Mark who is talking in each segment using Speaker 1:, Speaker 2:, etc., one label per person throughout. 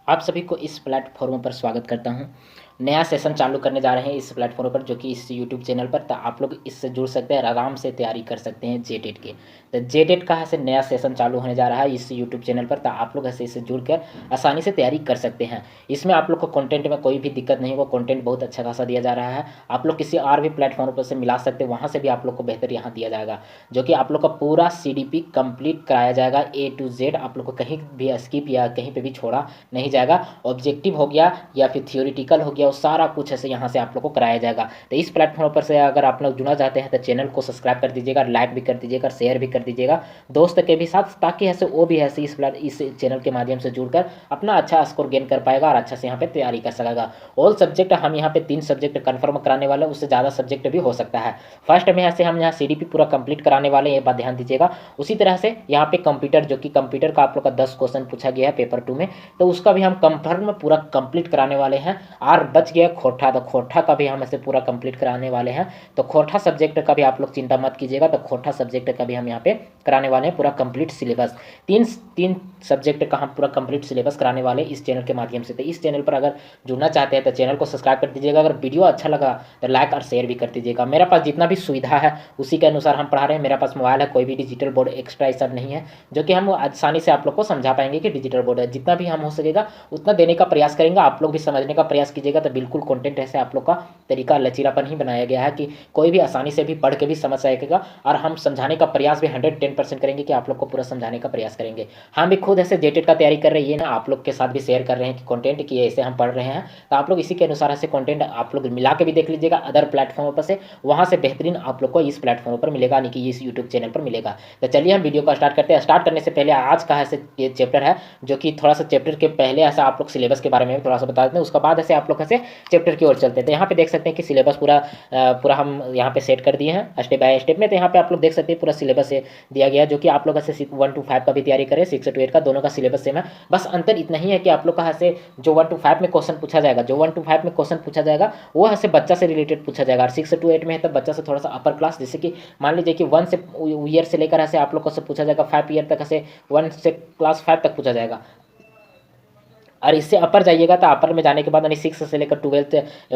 Speaker 1: आप सभी को इस प्लेटफॉर्म पर स्वागत करता हूं। नया सेशन चालू करने जा रहे हैं इस प्लेटफॉर्म पर, जो कि इस यूट्यूब चैनल पर। तो आप लोग इससे जुड़ सकते हैं और आराम से तैयारी कर सकते हैं जेटेट के। तो जेटेट का ऐसे नया सेशन चालू होने जा रहा है इस यूट्यूब चैनल पर। तो आप लोग ऐसे इससे जुड़कर आसानी से तैयारी कर सकते हैं। इसमें आप लोग को कंटेंट में कोई भी दिक्कत नहीं होगा। कंटेंट बहुत अच्छा खासा दिया जा रहा है। आप लोग किसी और भी प्लेटफॉर्म पर से मिला सकते हैं, वहाँ से भी आप लोग को बेहतर यहाँ दिया जाएगा, जो कि आप लोग का पूरा CDP कंप्लीट कराया जाएगा A to Z। आप लोग को कहीं भी स्किप या कहीं पे भी छोड़ा नहीं जाएगा। ऑब्जेक्टिव हो गया या फिर थियोरिटिकल हो गया, वो सारा कुछ ऐसे यहाँ से आप लोग को कराया जाएगा। तो इस प्लेटफॉर्म पर से अगर आप लोग जुड़ना चाहते हैं तो चैनल को सब्सक्राइब कर दीजिएगा, लाइक भी कर दीजिएगा, शेयर भी कर दीजिएगा दोस्त के भी साथ, ताकि ऐसे वो भी ऐसे इस चैनल के माध्यम से जुड़कर अपना अच्छा स्कोर गेन कर पाएगा और अच्छा से यहाँ पे तैयारी कर सकेगा। ऑल सब्जेक्ट हम यहाँ पे 3 सब्जेक्ट कन्फर्म कराने वाले हैं, उससे ज़्यादा सब्जेक्ट भी हो सकता है। फर्स्ट में ऐसे हम यहाँ CDP पूरा कंप्लीट कराने वाले हैं, ये बात ध्यान दीजिएगा। उसी तरह से यहाँ पे कंप्यूटर, जो कि कंप्यूटर का आप लोग का 10 क्वेश्चन पूछा गया है पेपर 2 में, तो उसका भी हम कंफर्म पूरा कंप्लीट कराने वाले हैं। और बच गया खोटा, तो खोटा का भी हम ऐसे पूरा कंप्लीट कराने वाले हैं। तो खोटा सब्जेक्ट का भी आप लोग चिंता मत कीजिएगा, तो खोटा सब्जेक्ट का भी हम यहाँ पे कराने वाले हैं पूरा कंप्लीट सिलेबस। तीन तीन सब्जेक्ट का हम पूरा कंप्लीट सिलेबस कराने वाले हैं इस चैनल के माध्यम से। तो इस चैनल पर अगर जुड़ना चाहते हैं तो चैनल को सब्सक्राइब कर दीजिएगा। अगर वीडियो अच्छा लगा तो लाइक और शेयर भी कर दीजिएगा। मेरे पास जितना भी सुविधा है उसी के अनुसार हम पढ़ा रहे हैं। मेरे पास मोबाइल है, कोई भी डिजिटल बोर्ड एक्स्ट्रा ये सब नहीं है, जो कि हम आसानी से आप लोग को समझा पाएंगे कि डिजिटल बोर्ड है। जितना भी हम हो सकेगा उतना देने का प्रयास करेंगे, आप लोग भी समझने का प्रयास कीजिएगा। तो बिल्कुल कंटेंट ऐसे आप लोग का तरीका लचीलापन ही बनाया गया है कि कोई भी आसानी से भी पढ़ के भी समझ सकेगा। और हम समझाने का प्रयास भी 110% करेंगे कि आप लोग को पूरा समझाने का प्रयास करेंगे। हम भी खुद ऐसे जेटेट का तैयारी कर रहे हैं ना, आप लोग के साथ भी शेयर कर रहे हैं कि कंटेंट की ऐसे हम पढ़ रहे हैं। तो आप लोग इसी के अनुसार ऐसे कंटेंट आप लोग मिला के भी देख लीजिएगा अदर प्लेटफॉर्म पर से, वहाँ से बेहतरीन आप लोग को इस प्लेटफॉर्म पर मिलेगा, यानी कि इस यूट्यूब चैनल पर मिलेगा। तो चलिए हम वीडियो को स्टार्ट करते हैं। स्टार्ट करने से पहले आज का ऐसे ये चैप्टर है, जो कि थोड़ा सा चैप्टर के पहले ऐसा आप लोग सिलेबस के बारे में थोड़ा सा बता देते हैं, उसके बाद ऐसे आप लोग ऐसे चैप्टर की ओर चलते हैं। तो यहाँ पे देख सकते हैं कि सिलेबस पूरा हम यहाँ पे सेट कर दिए हैं स्टेप बाय स्टेप में। तो यहाँ पे आप लोग देख सकते हैं पूरा सिलेबस दिया गया है, जो कि आप लोग ऐसे 1 to 5 का भी तैयारी करें, 6 to 8 का, दोनों का सिलेबस सेम है। बस अंतर इतना ही है कि आप लोग का ऐसे जो 1 to 5 में क्वेश्चन पूछा जाएगा, वो ऐसे बच्चा से रिलेटेड पूछा जाएगा। और 6 to 8 में है तब बच्चा से थोड़ा सा अपर क्लास, जैसे कि मान लीजिए कि 1 से ईयर से लेकर ऐसे आप लोग को से पूछा जाएगा 5 ईयर तक, ऐसे 1 से क्लास 5 तक पूछा जाएगा। और इससे अपर जाइएगा तो अपर में जाने के बाद यानी 6 से लेकर 12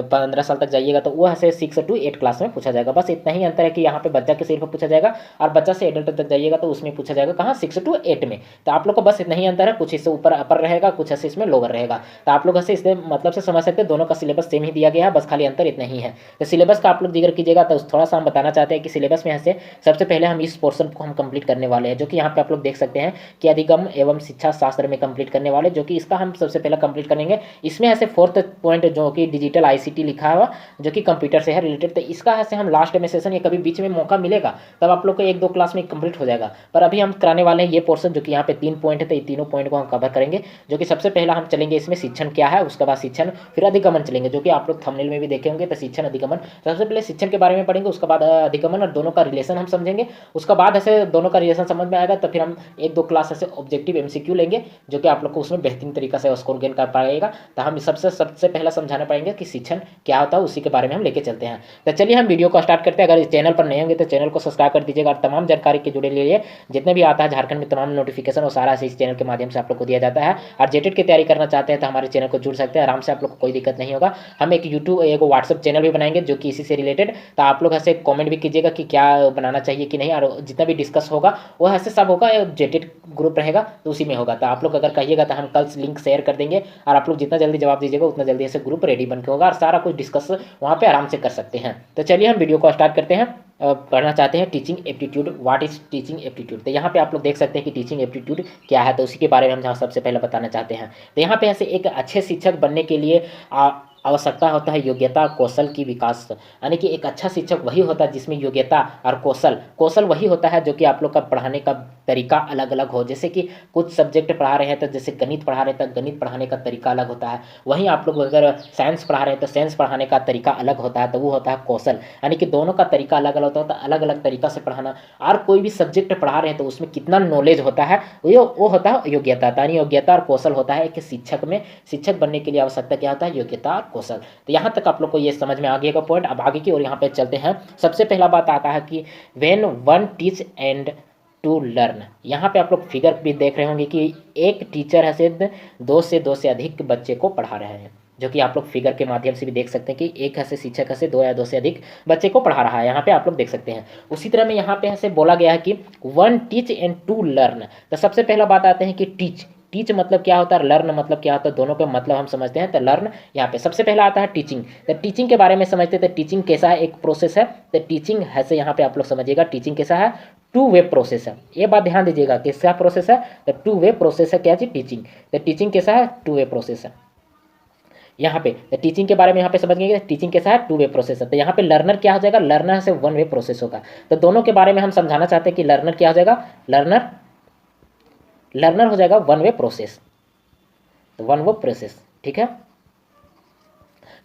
Speaker 1: 15 साल तक जाइएगा तो वो ऐसे 6 to 8 क्लास में पूछा जाएगा। बस इतना ही अंतर है कि यहाँ पे बच्चा के सिर पर पूछा जाएगा, और बच्चा से एडल्ट तक जाइएगा तो उसमें पूछा जाएगा कहाँ, 6 to 8 में। तो आप लोग को बस इतना ही अंतर है, कुछ इससे ऊपर अपर रहेगा, कुछ ऐसे इसमें लोअर रहेगा। तो आप लोग ऐसे इससे मतलब से समझ सकते हैं, दोनों का सिलेबस सेम ही दिया गया है, बस खाली अंतर इतना ही है। तो सिलेबस का आप लोग जिक्र कीजिएगा तो थोड़ा सा हम बताना चाहते हैं कि सिलेबस में ऐसे सबसे पहले हम इस पोर्शन को हम कंप्लीट करने वाले हैं, जो कि यहाँ पे आप लोग देख सकते हैं कि अधिगम एवं शिक्षा शास्त्र में कंप्लीट करने वाले, जो कि इसका हम सबसे पहले कंप्लीट करेंगे। इसमें ऐसे 4th पॉइंट जो कि डिजिटल ICT लिखा हुआ, जो कि कंप्यूटर से है रिलेटेड। तो इसका ऐसे हम लास्ट में सेशन या कभी बीच में मौका मिलेगा तब आप लोग को 1-2 क्लास में कंप्लीट हो जाएगा। पर अभी हम कराने वाले हैं ये पोर्शन, जो कि यहाँ पे 3 पॉइंट है, तो ये तीनों पॉइंट को हम कवर करेंगे। जो कि सबसे पहला हम चलेंगे इसमें शिक्षण क्या है, उसके बाद शिक्षण, फिर अधिगमन चलेंगे, जो कि आप लोग थंबनेल में भी देखे होंगे। तो शिक्षण अधिगमन, सबसे पहले शिक्षण के बारे में पढ़ेंगे, उसके बाद अधिगमन, और दोनों का रिलेशन हम समझेंगे। उसके बाद ऐसे दोनों का रिलेशन समझ में आएगा तो फिर हम 1-2 क्लास ऐसे ऑब्जेक्टिव MCQ लेंगे, जो कि आप लोग को उसमें बेहतरीन तरीका से स्कोर गेन कर पाएगा। तो हम सबसे पहला समझाना पाएंगे कि शिक्षण क्या होता है, उसी के बारे में हम लेके चलते हैं। तो चलिए हम वीडियो को स्टार्ट करते हैं। अगर इस चैनल पर नए होंगे तो चैनल को सब्सक्राइब कर दीजिएगा, और तमाम जानकारी के जुड़े लिए जितने भी आता है झारखंड में तमाम नोटिफिकेशन और सारा से इस चैनल के माध्यम से आप लोग को दिया जाता है। और जेटेट की तैयारी करना चाहते हैं तो हमारे चैनल को जुड़ सकते हैं आराम से, आप लोग को कोई दिक्कत नहीं होगा। हम एक यूट्यूब एक व्हाट्सअप चैनल भी बनाएंगे जो कि इसी से रिलेटेड। तो आप लोग ऐसे कॉमेंट भी कीजिएगा कि क्या बनाना चाहिए कि नहीं, और जितना भी डिस्कस होगा वो ऐसे सब होगा, जेटेट ग्रुप रहेगा तो उसी में होगा। तो आप लोग अगर कहिएगा तो हम कल लिंक शेयर कर देंगे, और आप लोग जितना जल्दी जवाब दीजिएगा उतना जल्दी ऐसे ग्रुप रेडी बन के होगा, और सारा कुछ डिस्कस वहाँ पे आराम से कर सकते हैं। तो चलिए हम वीडियो को स्टार्ट करते हैं। पढ़ना चाहते हैं teaching aptitude, what is teaching aptitude. तो यहाँ पे आप लोग देख सकते हैं कि टीचिंग एप्टीट्यूड क्या है, तो उसी के बारे में हम यहाँ सबसे पहले बताना चाहते हैं। तो यहाँ पे ऐसे एक अच्छे शिक्षक बनने के लिए आवश्यकता होता है योग्यता कौशल की विकास, यानी कि एक अच्छा शिक्षक वही होता है जिसमें योग्यता और कौशल वही होता है, जो कि आप लोग का पढ़ाने का तरीका अलग अलग हो। जैसे कि कुछ सब्जेक्ट पढ़ा रहे हैं तो जैसे गणित पढ़ा रहे हैं तो गणित पढ़ाने का तरीका अलग होता है, वहीं आप लोग अगर साइंस पढ़ा रहे हैं तो साइंस पढ़ाने का तरीका अलग होता है, तो वो होता है कौशल। यानी कि दोनों का तरीका अलग अलग होता है, अलग अलग तरीका से पढ़ाना। और कोई भी सब्जेक्ट पढ़ा रहे हैं तो उसमें कितना नॉलेज होता है वो होता है योग्यता। यानी योग्यता और कौशल होता है कि शिक्षक बनने के लिए आवश्यकता क्या होता है, योग्यता और कौशल। तो यहाँ तक आप लोग को ये समझ में आ गया पॉइंट। अब आगे की और यहाँ पे चलते हैं। सबसे पहला बात आता है कि when one teach and two learn. यहाँ पे आप लोग फिगर भी देख रहे होंगे कि एक टीचर है से दो से अधिक बच्चे को पढ़ा रहे हैं, जो कि आप लोग फिगर के माध्यम से भी देख सकते हैं कि एक है से शिक्षक है से दो या दो से अधिक बच्चे को पढ़ा रहा है, यहाँ पे आप लोग देख सकते हैं। उसी तरह में यहाँ पे ऐसे बोला गया है कि one teach and two learn. तो सबसे पहला बात आते हैं कि टीच। टीच मतलब क्या होता है, लर्न मतलब क्या होता है, दोनों का मतलब हम समझते हैं। तो लर्न यहाँ पे सबसे पहला आता है टीचिंग। तो टीचिंग के बारे में समझते हैं। तो टीचिंग कैसा है, एक प्रोसेस है। तो टीचिंग है से यहाँ पे आप लोग समझिएगा टीचिंग कैसा है, टू वे प्रोसेस है। ये बात ध्यान दीजिएगा, कैसा प्रोसेस है, तो टू वे प्रोसेस है। क्या चीज, टीचिंग। तो टीचिंग कैसा है, टू वे प्रोसेस है। यहाँ पे तो टीचिंग के बारे में यहाँ पे समझ गए, टीचिंग कैसा है, टू वे प्रोसेस है। तो यहाँ पे लर्नर क्या हो जाएगा, लर्नर से वन वे प्रोसेस होगा। तो दोनों के बारे में हम समझाना चाहते हैं कि लर्नर क्या हो जाएगा, लर्नर हो जाएगा वन वे प्रोसेस, तो वन वे प्रोसेस, ठीक है।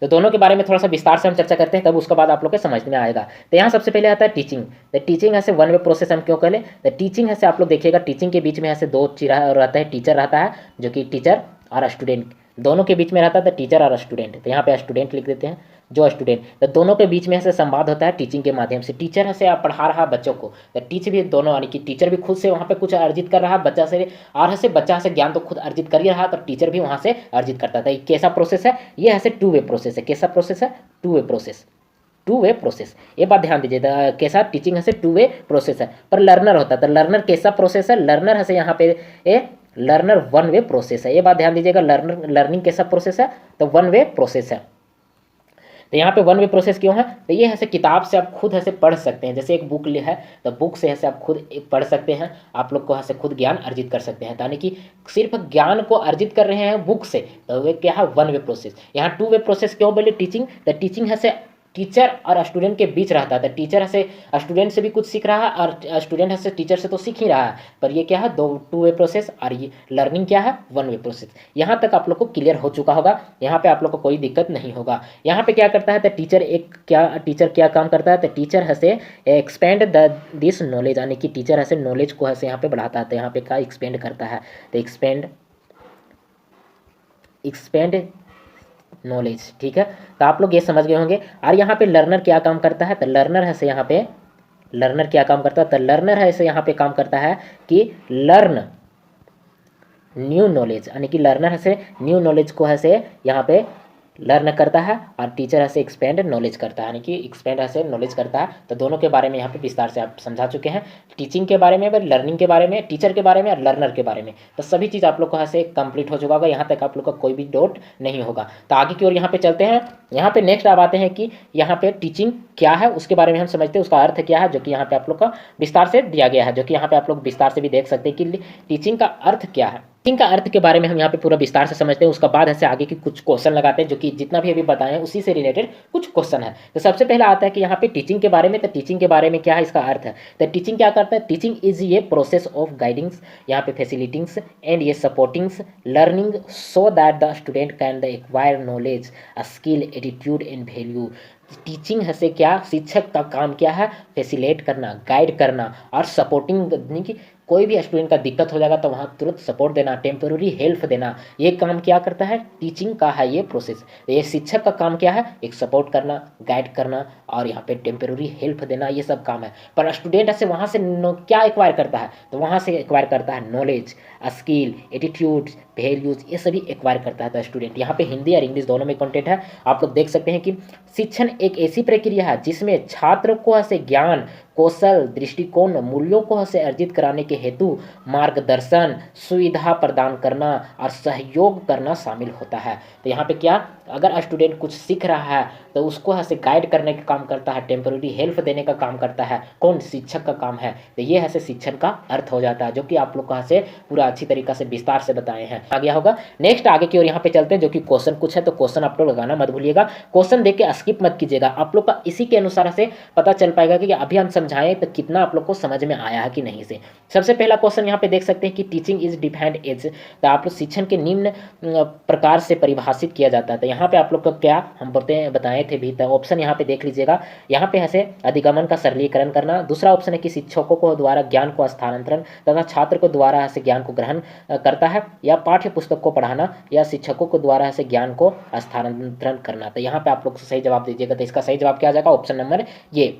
Speaker 1: तो दोनों के बारे में थोड़ा सा विस्तार से हम चर्चा करते हैं, तब उसके बाद आप लोग के समझ में आएगा। तो यहाँ सबसे पहले आता है टीचिंग। तो टीचिंग ऐसे वन वे प्रोसेस हम क्यों कहले, तो टीचिंग ऐसे आप लोग देखिएगा, टीचिंग के बीच में ऐसे दो चीरा रहता है, टीचर रहता है जो कि टीचर और स्टूडेंट दोनों के बीच में रहता है, तो टीचर और स्टूडेंट। तो यहाँ पे स्टूडेंट लिख देते हैं, जो स्टूडेंट। तो दोनों के बीच में ऐसे संवाद होता है टीचिंग के माध्यम से। टीचर से आप पढ़ा रहा बच्चों को, तो टीच भी दोनों, यानी कि टीचर भी खुद से वहाँ पे कुछ अर्जित कर रहा है बच्चा से, और से बच्चा से ज्ञान तो खुद अर्जित कर ही रहा, तो टीचर भी वहाँ से अर्जित करता था। कैसा प्रोसेस है, ये ऐसे टू वे प्रोसेस है। कैसा प्रोसेस है, two way process, two way process. ये बात ध्यान दीजिए, कैसा टीचिंग है टू वे प्रोसेस है। पर लर्नर होता है, तो लर्नर कैसा प्रोसेस है, लर्नर है यहाँ पे ए लर्नर वन वे प्रोसेस है। ये बात ध्यान दीजिएगा, लर्निंग कैसा प्रोसेस है, तो वन वे प्रोसेस है। तो यहाँ पे वन वे प्रोसेस क्यों है, तो ये ऐसे किताब से आप खुद ऐसे पढ़ सकते हैं। जैसे एक बुक है, तो बुक से ऐसे आप खुद पढ़ सकते हैं, आप लोग को ऐसे खुद ज्ञान अर्जित कर सकते हैं। यानी कि सिर्फ ज्ञान को अर्जित कर रहे हैं बुक से, तो वे क्या है, वन वे प्रोसेस। यहाँ टू वे प्रोसेस क्यों बोले, टीचिंग। तो टीचिंग है से टीचर और स्टूडेंट के बीच रहता है। टीचर से स्टूडेंट से भी कुछ सीख रहा है, और स्टूडेंट से टीचर से तो सीख ही रहा है, पर ये क्या है, दो टू वे प्रोसेस, और ये लर्निंग क्या है, वन वे प्रोसेस। यहाँ तक आप लोग को क्लियर हो चुका होगा, यहाँ पे आप लोग को कोई दिक्कत नहीं होगा। यहाँ पे क्या करता है, तो टीचर क्या काम करता है, तो टीचर है से एक्सपेंड दिस नॉलेज, यानी कि टीचर है से नॉलेज को है से यहाँ पे बढ़ाता है। तो यहाँ पे क्या एक्सपेंड करता है, तो एक्सपेंड नॉलेज, ठीक है। तो आप लोग ये समझ गए होंगे। और यहाँ पे लर्नर क्या काम करता है, तो लर्नर है से यहाँ पे लर्नर क्या काम करता है, तो लर्नर है से यहाँ पे काम करता है कि लर्न न्यू नॉलेज, यानी कि लर्नर है से न्यू नॉलेज को है से यहाँ पे लर्न करता है, और टीचर ऐसे एक्सपेंड नॉलेज करता है, यानी कि एक्सपेंड ऐसे नॉलेज करता है। तो दोनों के बारे में यहाँ पे विस्तार से आप समझा चुके हैं, टीचिंग के बारे में, लर्निंग के बारे में, टीचर के बारे में और लर्नर के बारे में। तो सभी चीज़ आप लोग को यहाँ से कंप्लीट हो चुका होगा, यहाँ तक आप लोग का कोई भी डाउट नहीं होगा। तो आगे की ओर यहाँ पे चलते हैं। यहाँ पे नेक्स्ट आप आते हैं कि यहाँ पे टीचिंग क्या है, उसके बारे में हम समझते हैं, उसका अर्थ क्या है, जो कि यहाँ पे आप लोग का विस्तार से दिया गया है, जो कि यहाँ पे आप लोग विस्तार से भी देख सकते हैं कि टीचिंग का अर्थ क्या है। टीचिंग का अर्थ के बारे में हम यहाँ पे पूरा विस्तार से समझते हैं, उसका बाद ऐसे आगे की कुछ क्वेश्चन लगाते हैं, जो कि जितना भी अभी बताए हैं उसी से रिलेटेड कुछ क्वेश्चन है। तो सबसे पहला आता है कि यहाँ पे टीचिंग के बारे में, तो टीचिंग के बारे में क्या है, इसका अर्थ है। तो टीचिंग क्या करता है, टीचिंग इज ये प्रोसेस ऑफ गाइडिंग्स, यहाँ पे फैसिलिटिंग्स एंड ये supportings learning so that the student can the acquire knowledge, skill, attitude and value. Teaching है से क्या, शिक्षक का काम क्या है, फैसिलेट करना, गाइड करना और सपोर्टिंग, यानी कि कोई भी स्टूडेंट का दिक्कत हो जाएगा तो वहाँ तुरंत सपोर्ट देना, टेम्पोररी हेल्प देना, ये काम क्या करता है, टीचिंग का है ये प्रोसेस। ये शिक्षक का काम क्या है, एक सपोर्ट करना, गाइड करना और यहाँ पे टेम्पोररी हेल्प देना, ये सब काम है। पर स्टूडेंट ऐसे वहाँ से क्या एक्वायर करता है, तो वहाँ से एक्वायर करता है नॉलेज, स्किल, एटीट्यूड, वैल्यूज, ये सभी एक्वायर करता है। तो स्टूडेंट यहाँ पे हिंदी और इंग्लिश दोनों में कंटेंट है। आप लोग देख सकते हैं कि शिक्षण एक ऐसी प्रक्रिया है जिसमें छात्र को ऐसे ज्ञान, कौशल, दृष्टिकोण, मूल्यों को ऐसे अर्जित कराने के हेतु मार्गदर्शन, सुविधा प्रदान करना और सहयोग करना शामिल होता है। तो यहाँ पे क्या, अगर स्टूडेंट कुछ सीख रहा है तो उसको ऐसे गाइड करने का काम करता है, टेम्पोररी हेल्प देने का काम करता है, कौन, शिक्षक का काम है। तो ये ऐसे शिक्षण का अर्थ हो जाता है, जो कि आप लोग को से पूरा अच्छी तरीका से विस्तार से बताए हैं। आ गया होगा। नेक्स्ट आगे की ओर यहाँ पे चलते हैं, जो कि क्वेश्चन कुछ है, तो क्वेश्चन आप लोग लगाना मत भूलिएगा, क्वेश्चन देख के स्किप मत कीजिएगा। आप लोग का इसी के अनुसार से पता चल पाएगा कि अभी हम समझाएं तो कितना आप लोग को समझ में आया है कि नहीं से। सबसे पहला क्वेश्चन यहाँ पे देख सकते हैं कि टीचिंग इज डिफाइंड एज, तो आप लोग शिक्षण के निम्न प्रकार से परिभाषित किया जाता है। तो यहाँ पे आप लोग को क्या हम बताए थे भी, तो ऑप्शन यहाँ पे देख लीजिएगा। यहाँ पे ऐसे अधिगमन का सरलीकरण करना, दूसरा ऑप्शन है कि शिक्षकों को द्वारा ज्ञान को स्थानांतरण तथा छात्र को द्वारा ऐसे ज्ञान को ग्रहण करता है, या पाठ्य पुस्तक को पढ़ाना, या शिक्षकों को द्वारा ऐसे ज्ञान को स्थानांतरण करना। तो यहाँ पे आप लोग सही जवाब दीजिएगा। तो इसका सही जवाब क्या आ जाएगा, ऑप्शन नंबर ये।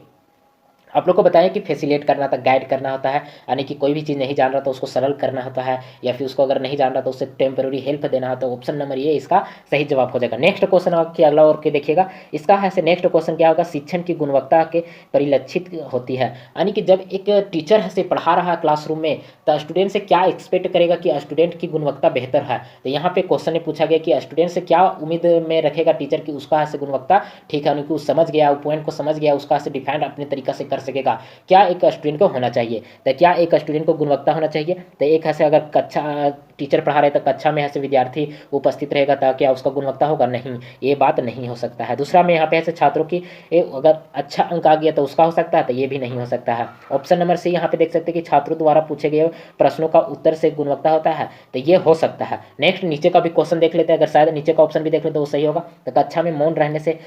Speaker 1: आप लोग को बताएं कि फैसिलिटेट करना था, गाइड करना होता है, यानी कि कोई भी चीज़ नहीं जान रहा तो उसको सरल करना होता है, या फिर उसको अगर नहीं जान रहा तो उससे टेम्पररी हेल्प देना होता है। ऑप्शन नंबर ये इसका सही जवाब हो जाएगा। नेक्स्ट क्वेश्चन आपकी अगला और के देखिएगा, इसका है से नेक्स्ट क्वेश्चन क्या होगा, शिक्षण की गुणवत्ता के परिलक्षित होती है, यानी कि जब एक टीचर है से पढ़ा रहा है क्लासरूम में तो स्टूडेंट से क्या एक्सपेक्ट करेगा कि स्टूडेंट की गुणवत्ता बेहतर है। तो यहाँ पे क्वेश्चन ने पूछा गया कि स्टूडेंट से क्या उम्मीद में रखेगा टीचर की उसका है से गुणवत्ता ठीक है, यानी कि समझ गया, पॉइंट को समझ गया, उसका से डिफाइंड अपने तरीका से कर सकेगा। क्या एक स्टूडेंट को होना चाहिए, तो क्या एक स्टूडेंट को गुणवत्ता होना चाहिए, तो एक है अगर कक्षा टीचर पढ़ा रहे तो कक्षा में ऐसे विद्यार्थी उपस्थित रहेगा तो क्या उसका गुणवत्ता होगा, नहीं, ये बात नहीं हो सकता है। दूसरा में यहाँ पे ऐसे छात्रों की अगर अच्छा अंक आ गया तो उसका हो सकता है, तो ये भी नहीं हो सकता है। ऑप्शन नंबर सी यहाँ पे देख सकते हैं कि छात्रों द्वारा पूछे गए प्रश्नों का उत्तर से गुणवत्ता होता है, तो ये हो सकता है। नेक्स्ट नीचे का भी क्वेश्चन देख लेते हैं, अगर शायद नीचे का ऑप्शन भी देख लेते तो वो सही होगा। तो कक्षा में मौन रहने से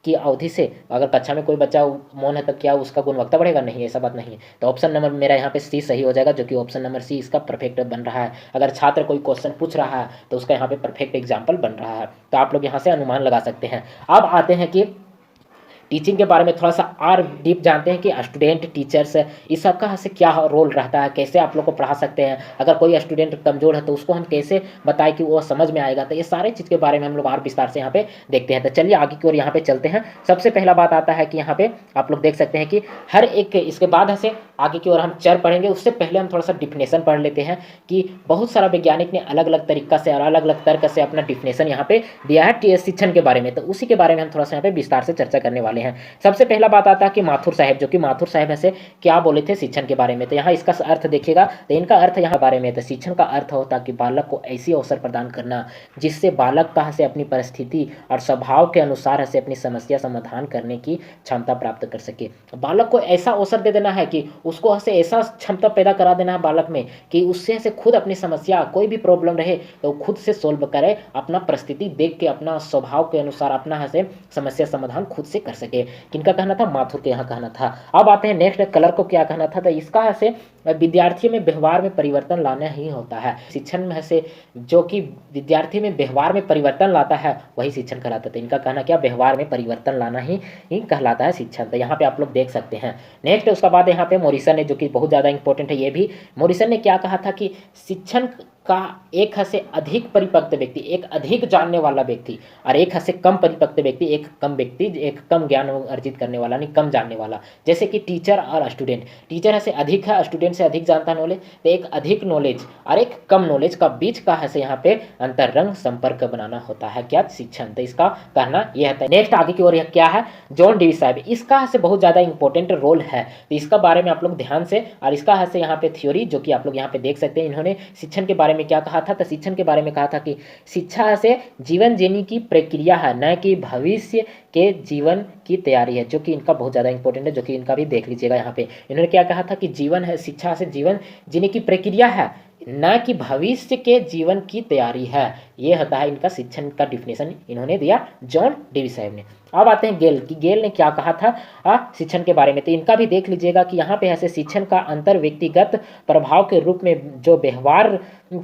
Speaker 1: की अवधि से अगर कक्षा में कोई बच्चा मौन है तो क्या उसका गुणवत्ता बढ़ेगा, नहीं, ऐसा बात नहीं है। तो ऑप्शन नंबर मेरा यहाँ पे सी सही हो जाएगा, जो कि ऑप्शन नंबर सी इसका परफेक्ट बन रहा है। अगर छात्र कोई क्वेश्चन पूछ रहा है तो उसका यहाँ पे परफेक्ट एग्जाम्पल बन रहा है, तो आप लोग यहाँ से अनुमान लगा सकते हैं। अब आते हैं कि टीचिंग के बारे में थोड़ा सा और डीप जानते हैं कि स्टूडेंट टीचर्स इस सब का से क्या रोल रहता है, कैसे आप लोग को पढ़ा सकते हैं। अगर कोई स्टूडेंट कमज़ोर है तो उसको हम कैसे बताएं कि वो समझ में आएगा, तो ये सारे चीज़ के बारे में हम लोग और विस्तार से यहाँ पे देखते हैं। तो चलिए आगे की ओर यहाँ पे चलते हैं। सबसे पहला बात आता है कि यहाँ पे आप लोग देख सकते हैं कि हर एक इसके बाद से आगे की ओर हम चर पढ़ेंगे, उससे पहले हम थोड़ा सा डिफिनेशन पढ़ लेते हैं कि बहुत सारा वैज्ञानिक ने अलग अलग तरीका से और अलग अलग तर्क से अपना डिफिनेशन यहाँ पे दिया है शिक्षण के बारे में, तो उसी के बारे में हम थोड़ा सा यहाँ पे विस्तार से चर्चा करने वाले हैं। सबसे पहला बात आता है कि माथुर साहब, जो कि माथुर साहब ऐसे क्या बोले थे शिक्षण के बारे में, तो यहाँ इसका अर्थ देखिएगा, तो इनका अर्थ यहाँ बारे में, तो शिक्षण का अर्थ होता है कि बालक को ऐसी अवसर प्रदान करना जिससे बालक का से अपनी परिस्थिति और स्वभाव के अनुसार से अपनी समस्या समाधान करने की क्षमता प्राप्त कर सके। बालक को ऐसा अवसर दे देना है कि उसको से ऐसा क्षमता पैदा करा देना है बालक में कि उससे से खुद अपनी समस्या कोई भी प्रॉब्लम रहे तो खुद से सोल्व करे, अपना परिस्थिति देख के अपना स्वभाव के अनुसार अपना से समस्या समाधान खुद से कर सके। किनका कहना था, माथुर के यहाँ कहना था। अब आते हैं नेक्स्ट, कलर को क्या कहना था, तो इसका ऐसे विद्यार्थी में व्यवहार में परिवर्तन लाना ही होता है। शिक्षण में से जो कि विद्यार्थी में व्यवहार में परिवर्तन लाता है वही शिक्षण कहलाता है। इनका कहना क्या, व्यवहार में परिवर्तन लाना ही कहलाता है शिक्षण। तो यहाँ पे आप लोग देख सकते हैं। नेक्स्ट उसका बाद यहाँ पे मोरिसन ने, जो कि बहुत ज़्यादा इंपॉर्टेंट है ये भी, मोरिसन ने क्या कहा था कि शिक्षण का एक से अधिक परिपक्व व्यक्ति, एक अधिक जानने वाला व्यक्ति, और एक से कम परिपक्व व्यक्ति, एक कम व्यक्ति, एक कम ज्ञान अर्जित करने वाला, नहीं कम जानने वाला। जैसे कि टीचर और स्टूडेंट, टीचर से अधिक है, स्टूडेंट से अधिक जानता है नॉलेज, तो एक अधिक नॉलेज और एक कम नॉलेज का बीच का है से यहाँ पे अंतरंग संपर्क बनाना होता है क्या, शिक्षण। तो इसका कहना यह है। नेक्स्ट आगे की ओर यह क्या है, जॉन डेवी साहब, इसका से बहुत ज़्यादा इंपॉर्टेंट रोल है, तो इसका बारे में आप लोग ध्यान से, और इसका है से यहाँ पे थ्योरी जो कि आप लोग यहाँ पे देख सकते हैं। इन्होंने शिक्षण के बारे में क्या कहा था, तो शिक्षण के बारे में कहा था कि शिक्षा से जीवन जीने की प्रक्रिया है, न कि भविष्य के जीवन की तैयारी है, जो कि इनका बहुत ज़्यादा इंपॉर्टेंट है, जो कि इनका भी देख लीजिएगा। यहाँ पे इन्होंने क्या कहा था कि जीवन है, शिक्षा से जीवन जीने की प्रक्रिया है, न कि भविष्य के जीवन की तैयारी है। ये होता है इनका शिक्षण का डिफिनेशन इन्होंने दिया जॉन डेवी साहब ने। अब आते हैं गेल, कि गेल ने क्या कहा था शिक्षण के बारे में, तो इनका भी देख लीजिएगा कि यहाँ पे ऐसे शिक्षण का अंतर व्यक्तिगत प्रभाव के रूप में जो व्यवहार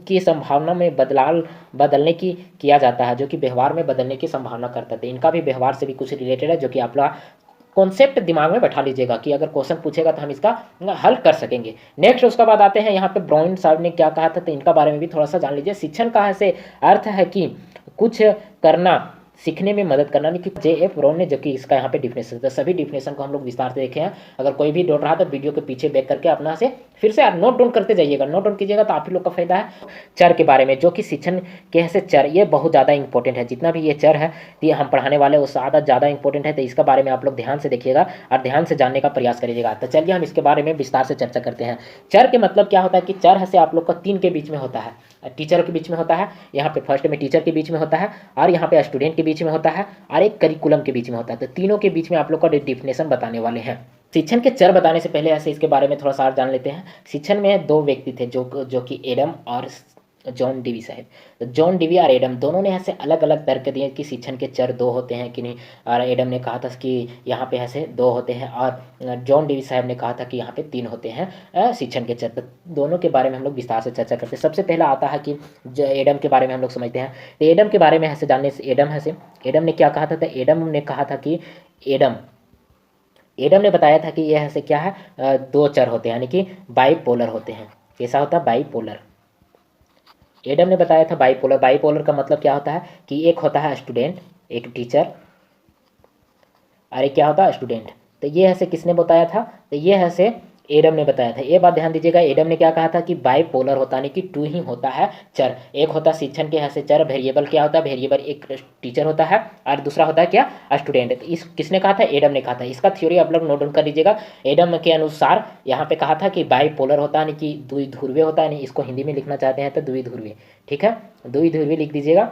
Speaker 1: की संभावना में बदलने की किया जाता है, जो कि व्यवहार में बदलने की संभावना करता है। इनका भी व्यवहार से भी कुछ रिलेटेड है, जो कि आप लोग कॉन्सेप्ट दिमाग में बैठा लीजिएगा कि अगर क्वेश्चन पूछेगा तो हम इसका हल कर सकेंगे। नेक्स्ट उसके बाद आते हैं यहाँ पे ब्राउन साहब ने क्या कहा था, तो इनका बारे में भी थोड़ा सा जान लीजिए। शिक्षण का ऐसे अर्थ है कि कुछ करना, सीखने में मदद करना, नहीं कि J.F. ब्राउन ने, जो कि इसका यहाँ पे डिफिनेशन था। सभी डिफिनेशन को हम लोग विस्तार से देखे हैं। अगर कोई भी डाउट रहा तो वीडियो के पीछे बैक करके अपना से फिर से नोट डाउन करते जाइएगा, नोट डाउन कीजिएगा तो आप ही लोग का फायदा है। चर के बारे में, जो कि शिक्षण के ऐसे चर, ये बहुत ज़्यादा इंपॉर्टेंट है। जितना भी ये चर है ये हम पढ़ाने वाले वो ज़्यादा इंपॉर्टेंट है, तो इसका बारे में आप लोग ध्यान से देखिएगा और ध्यान से जानने का प्रयास करिएगा। तो चलिए हम इसके बारे में विस्तार से चर्चा करते हैं। चर के मतलब क्या होता है कि चर है से आप लोग का 3 के बीच में होता है, टीचर के बीच में होता है, यहाँ पे फर्स्ट में टीचर के बीच में होता है, और यहाँ पे स्टूडेंट के बीच में होता है, और एक करिकुलम के बीच में होता है। तो तीनों के बीच में आप लोग का डिफिनेशन बताने वाले हैं। शिक्षण के चर बताने से पहले ऐसे इसके बारे में थोड़ा सा जान लेते हैं। शिक्षण में 2 व्यक्ति थे, जो कि एडम और जॉन डेवी साहब। तो जॉन डेवी और एडम दोनों ने ऐसे अलग अलग तर्क दिए कि शिक्षण के चर 2 होते हैं कि नहीं, और एडम ने कहा था कि यहाँ पे ऐसे 2 होते हैं, और जॉन डेवी साहब ने कहा था कि यहाँ पे 3 होते हैं शिक्षण के चर। तो दोनों के बारे में हम लोग विस्तार से चर्चा करते हैं। सबसे पहला आता है कि जो एडम के बारे में हम लोग समझते हैं। तो एडम के बारे में ऐसे जानने से, एडम ने क्या कहा था, तो एडम ने कहा था कि एडम ने बताया था कि यह ऐसे क्या है, दो चर होते हैं यानी कि बाईपोलर होते हैं। कैसा होता है, बाईपोलर। एडम ने बताया था बाईपोलर। बाईपोलर का मतलब क्या होता है कि एक होता है स्टूडेंट, एक टीचर, और एक क्या होता है, स्टूडेंट। तो ये ऐसे किसने बताया था, तो ये ऐसे एडम ने बताया था। ये बात ध्यान दीजिएगा, एडम ने क्या कहा था कि बाईपोलर होता नहीं कि टू ही होता है चर। एक होता है शिक्षण के ऐसे चर, वेरिएबल क्या होता है, वेरिएबल एक टीचर होता है, और दूसरा होता है क्या, स्टूडेंट। तो इस किसने कहा था, एडम ने कहा था। इसका थ्योरी आप लोग नोट डाउन कर लीजिएगा। एडम के अनुसार यहाँ पे कहा था कि बाईपोलर होता है नहीं कि द्विध्रुवीय होता है, नहीं इसको हिंदी में लिखना चाहते हैं तो द्विध्रुवीय। ठीक है, द्विध्रुवीय लिख दीजिएगा,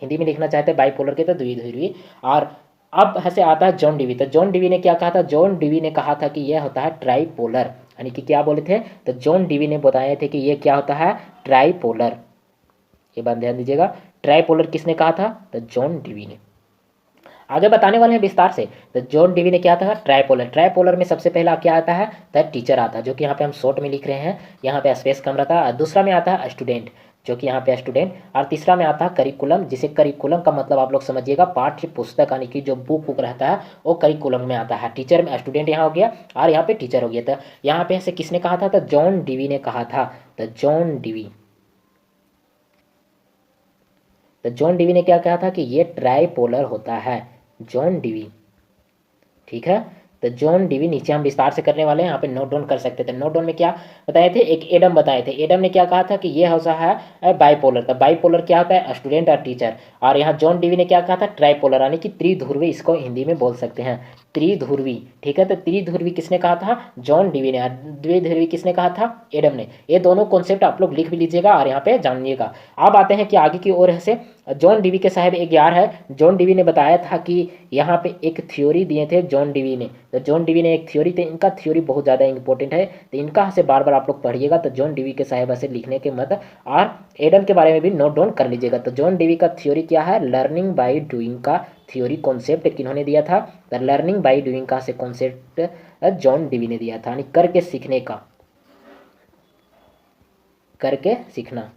Speaker 1: हिंदी में लिखना चाहते हैं बाईपोलर के तो द्विध्रुवीय। और अब ऐसे आता है जॉन डीवी। तो जॉन डीवी ने क्या कहा था, जॉन डीवी ने कहा था कि यह होता है ट्राईपोलर, यानी कि क्या बोले थे, तो जॉन डीवी ने बताए थे कि यह क्या होता है, ट्राईपोलर। ये बात ध्यान दीजिएगा, ट्राईपोलर किसने कहा था, तो जॉन डीवी ने। आगे बताने वाले हैं विस्तार से। तो जॉन डीवी ने क्या था, ट्राईपोलर। ट्राईपोलर में सबसे पहला क्या आता है, तो टीचर आता है, जो कि यहाँ पे हम शॉर्ट में लिख रहे हैं, यहाँ पे स्पेस कम रहता है। दूसरा में आता है स्टूडेंट, जो कि यहाँ पे स्टूडेंट। और तीसरा में आता है करिकुलम, जिसे करिकुलम का मतलब आप लोग समझिएगा पाठ्य पुस्तक, यानी कि जो बुक रहता है वो करिकुलम में आता है। टीचर में स्टूडेंट यहाँ हो गया, और यहाँ पे टीचर हो गया। तो यहाँ पे ऐसे किसने कहा था, तो जॉन डीवी ने कहा था। तो जॉन डीवी, तो जॉन डीवी ने क्या कहा था कि ये ट्राईपोलर होता है, जॉन डीवी। ठीक है, तो जॉन डीवी नीचे हम विस्तार से करने वाले हैं, यहाँ पे नोट डाउन कर सकते थे। नोट डाउन में क्या बताए थे, एक एडम बताए थे। एडम ने क्या कहा था कि ये होता है बाईपोलर। तो बाईपोलर क्या होता है, स्टूडेंट और टीचर। और यहाँ जॉन डीवी ने क्या कहा था, ट्राईपोलर, यानी कि त्रिध्रुवी, इसको हिंदी में बोल सकते हैं त्रिध्रुवी। ठीक है, तो त्रिध्रुवी किसने कहा था, जॉन डीवी ने। द्विध्रुवी किसने कहा था, एडम ने। ये दोनों कॉन्सेप्ट आप लोग लिख भी लीजिएगा और यहाँ पे जानिएगा। अब आते हैं कि आगे की ओर से जॉन डीवी के साहब एक यार है, जॉन डीवी ने बताया था कि यहाँ पे एक थ्योरी दिए थे जॉन डीवी ने। तो जॉन डीवी ने एक थ्योरी थे, इनका थ्योरी बहुत ज़्यादा इंपॉर्टेंट है, तो इनका से बार बार आप लोग पढ़िएगा। तो जॉन डीवी के साहब से लिखने के मत, और एडम के बारे में भी नोट डाउन कर लीजिएगा। तो जॉन डीवी का थ्योरी क्या है, लर्निंग बाई डूइंग का थ्योरी कॉन्सेप्ट किन्होंने दिया था, तो लर्निंग बाई डूइंग का से कॉन्सेप्ट जॉन डीवी ने दिया था, यानी करके सीखने का, करके सीखना,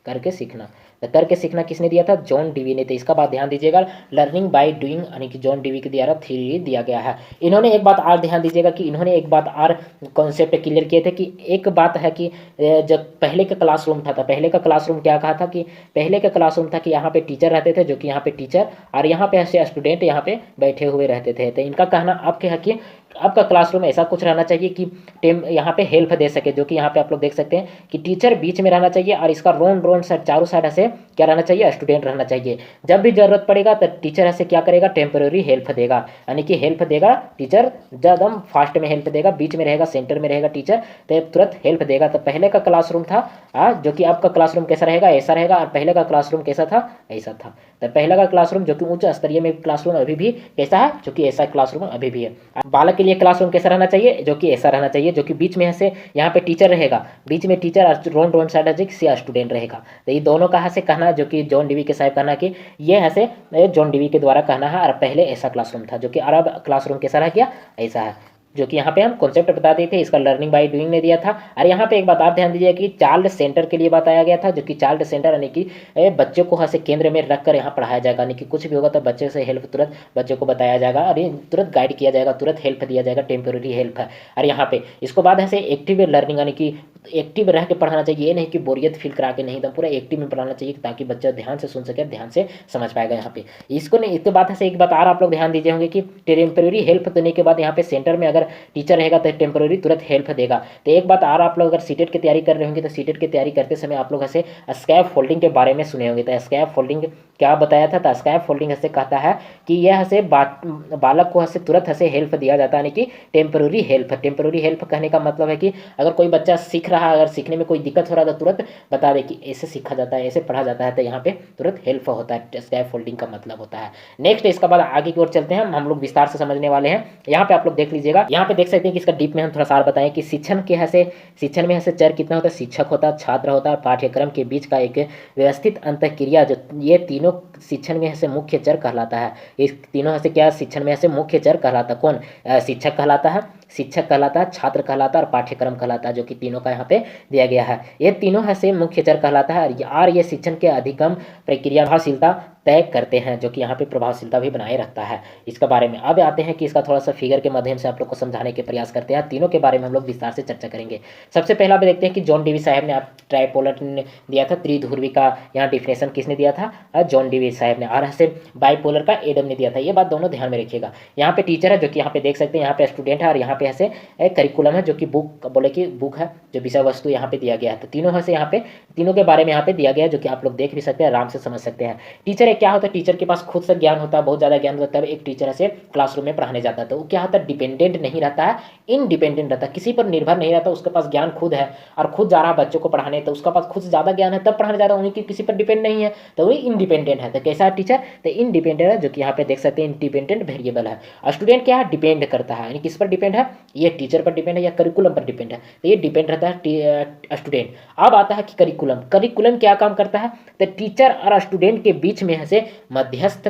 Speaker 1: करके सीखना। तो करके सीखना किसने दिया था, जॉन डीवी ने। तो इसका बात ध्यान दीजिएगा, लर्निंग बाय डूइंग यानी कि जॉन डीवी के द्वारा थ्योरी दिया गया है। इन्होंने एक बात और ध्यान दीजिएगा कि इन्होंने एक बात और कॉन्सेप्ट क्लियर किए थे कि एक बात है कि जब पहले का क्लासरूम था, पहले का क्लासरूम क्या कहा था कि पहले का क्लासरूम था कि यहाँ पे टीचर रहते थे, जो कि यहाँ पे टीचर, और यहाँ पे ऐसे स्टूडेंट यहाँ पे बैठे हुए रहते थे। तो इनका कहना अब क्या है कि आपका क्लासरूम ऐसा कुछ रहना चाहिए कि टेम यहाँ पे हेल्प दे सके, जो कि यहाँ पे आप लोग देख सकते हैं कि टीचर बीच में रहना चाहिए, और इसका रोन रोन साइड चारों साइड ऐसे क्या रहना चाहिए, स्टूडेंट रहना चाहिए। जब भी जरूरत पड़ेगा तो टीचर ऐसे क्या करेगा, टेम्पररी हेल्प देगा, यानी कि हेल्प देगा टीचर, एकदम फास्ट में हेल्प देगा, बीच में रहेगा, सेंटर में रहेगा टीचर, तो तुरंत हेल्प देगा। तो पहले का क्लासरूम था जो कि आपका क्लासरूम कैसा रहेगा, ऐसा रहेगा, और पहले का क्लासरूम कैसा था, ऐसा था। तो पहले का क्लासरूम जो कि उच्च स्तरीय में क्लासरूम अभी भी कैसा है, जो कि ऐसा क्लासरूम अभी भी है। बालक के लिए क्लासरूम कैसा रहना चाहिए, जो कि ऐसा रहना चाहिए, जो कि बीच में ऐसे यहाँ पे टीचर रहेगा, बीच में टीचर और रोन रोन साइड से स्टूडेंट रहेगा। तो ये दोनों का से कहना, जो कि जॉन डीवी के साहब कहना कि ये ऐसे जॉन डीवी के द्वारा कहना है, और पहले ऐसा क्लासरूम था, जो कि अरब क्लासरूम कैसा रह गया, ऐसा है, जो कि यहाँ पे हम कॉन्सेप्ट बताते थे। इसका लर्निंग बाय डूइंग ने दिया था। और यहाँ पे एक बात आप ध्यान दीजिए कि चाइल्ड सेंटर के लिए बताया गया था, जो कि चाइल्ड सेंटर यानी कि बच्चों को से केंद्र में रख कर यहाँ पढ़ाया जाएगा, यानी कि कुछ भी होगा तो बच्चे से हेल्प तुरंत बच्चों को बताया जाएगा, और तुरंत गाइड किया जाएगा, तुरंत हेल्प दिया जाएगा, टेम्पोररी हेल्प है। और यहाँ पे इसको बाद ऐसे एक्टिव लर्निंग, यानी कि एक्टिव रह के पढ़ाना चाहिए, ये नहीं कि बोरियत फील करा के, नहीं एकदम पूरा एक्टिव में पढ़ाना चाहिए, ताकि बच्चा ध्यान से सुन सके, ध्यान से समझ पाएगा। यहाँ पे इसको नहीं, इसके बाद से एक बात और आप लोग ध्यान दीजिए होंगे कि टेम्पररी हेल्प देने के बाद यहाँ पे सेंटर में अगर टीचर रहेगा तो टेम्पररी तुरंत हेल्प देगा। तो एक बात और आप लोग अगर सीटेट की तैयारी कर रहे होंगे तो सीटेट की तैयारी करते समय आप लोग ऐसे स्कैफ फोल्डिंग के बारे में सुने होंगे। तो स्कैफ फोल्डिंग क्या बताया था, तो स्कैफ फोल्डिंग ऐसे कहता है कि यह ऐसे बालक को ऐसे तुरंत ऐसे हेल्प दिया जाता है, यानी कि टेम्पररी हेल्प। टेम्पररी हेल्प कहने का मतलब है कि अगर कोई बच्चा सीख रहा है, अगर सीखने में कोई दिक्कत हो रहा है तो तुरंत बता दे कि ऐसे सीखा जाता है, ऐसे पढ़ा जाता है, तो यहाँ पे तुरंत हेल्प होता है, स्कैफ फोल्डिंग का मतलब होता है। नेक्स्ट इसका बाद आगे की ओर चलते हैं, हम लोग विस्तार से समझने वाले हैं। यहाँ पे आप लोग देख लीजिएगा, यहाँ पे देख सकते हैं कि इसका डीप में हम थोड़ा सा बताएं कि शिक्षण के ऐसे, शिक्षण में ऐसे चर कितना होता है, शिक्षक होता है, छात्र होता है, पाठ्यक्रम के बीच का एक व्यवस्थित अंतःक्रिया, जो ये तीनों शिक्षण में ऐसे मुख्य चर कहलाता है। ये तीनों ऐसे क्या शिक्षण में ऐसे मुख्य चर कहलाता है, कौन, शिक्षक कहलाता है, शिक्षक कहलाता है, छात्र कहलाता है, और पाठ्यक्रम कहलाता है, जो कि तीनों का यहाँ पे दिया गया है। ये तीनों ऐसे मुख्य चर कहलाता है, और ये शिक्षण के अधिगम प्रक्रिया, प्रभावशीलता, तय करते हैं, जो कि यहाँ पे प्रभावशीलता भी बनाए रखता है। इसके बारे में अब आते हैं कि इसका थोड़ा सा फिगर के माध्यम से आप लोग को समझाने के प्रयास करते हैं। तीनों के बारे में हम लोग विस्तार से चर्चा करेंगे। सबसे पहला आप देखते हैं कि जॉन डीवी साहब ने आप ट्राइपोलर ने दिया था, त्रिध्रुवी का यहाँ डिफिनेशन किसने दिया था, जॉन डीवी साहब ने, और ऐसे बाइपोलर का एडम ने दिया था। ये बात दोनों ध्यान में रखिएगा। यहाँ पे टीचर है जो कि यहाँ पे देख सकते हैं, यहाँ पे स्टूडेंट है, और यहाँ पे ऐसे करिकुलम है जो कि बुक बोले कि बुक है, जो विषय वस्तु यहाँ पे दिया गया है। तो तीनों है से यहाँ पे तीनों के बारे में यहाँ पे दिया गया है, जो कि आप लोग देख भी सकते हैं, आराम से समझ सकते हैं। टीचर एक क्या होता है, टीचर के पास खुद से ज्ञान होता है, बहुत ज़्यादा ज्ञान होता है। एक टीचर ऐसे क्लासरूम में पढ़ाने जाता है तो वो क्या होता है, डिपेंडेंट नहीं रहता है, इंडिपेंडेंट रहता है, किसी पर निर्भर नहीं रहता। उसके पास ज्ञान खुद है और खुद जा रहा है बच्चों को पढ़ाने, तो उसके पास खुद ज़्यादा ज्ञान है तब पढ़ाने जा रहा है, उन्हीं की किसी पर डिपेंड नहीं है, तो वही इंडिपेंडेंट है। तो कैसा है टीचर, तो इंडिपेंडेंट है, जो कि यहाँ पे देख सकते हैं इंडिपेंडेंट वेरिएबल है। स्टूडेंट क्या है, डिपेंड करता है, यानी किस पर डिपेंड है, ये टीचर पर डिपेंड है या करिकुलम पर डिपेंड है, तो ये डिपेंड रहता है स्टूडेंट। अब आता है कि करिकुलम, करिकुलम क्या काम करता है, तो टीचर और स्टूडेंट के बीच में से मध्यस्थ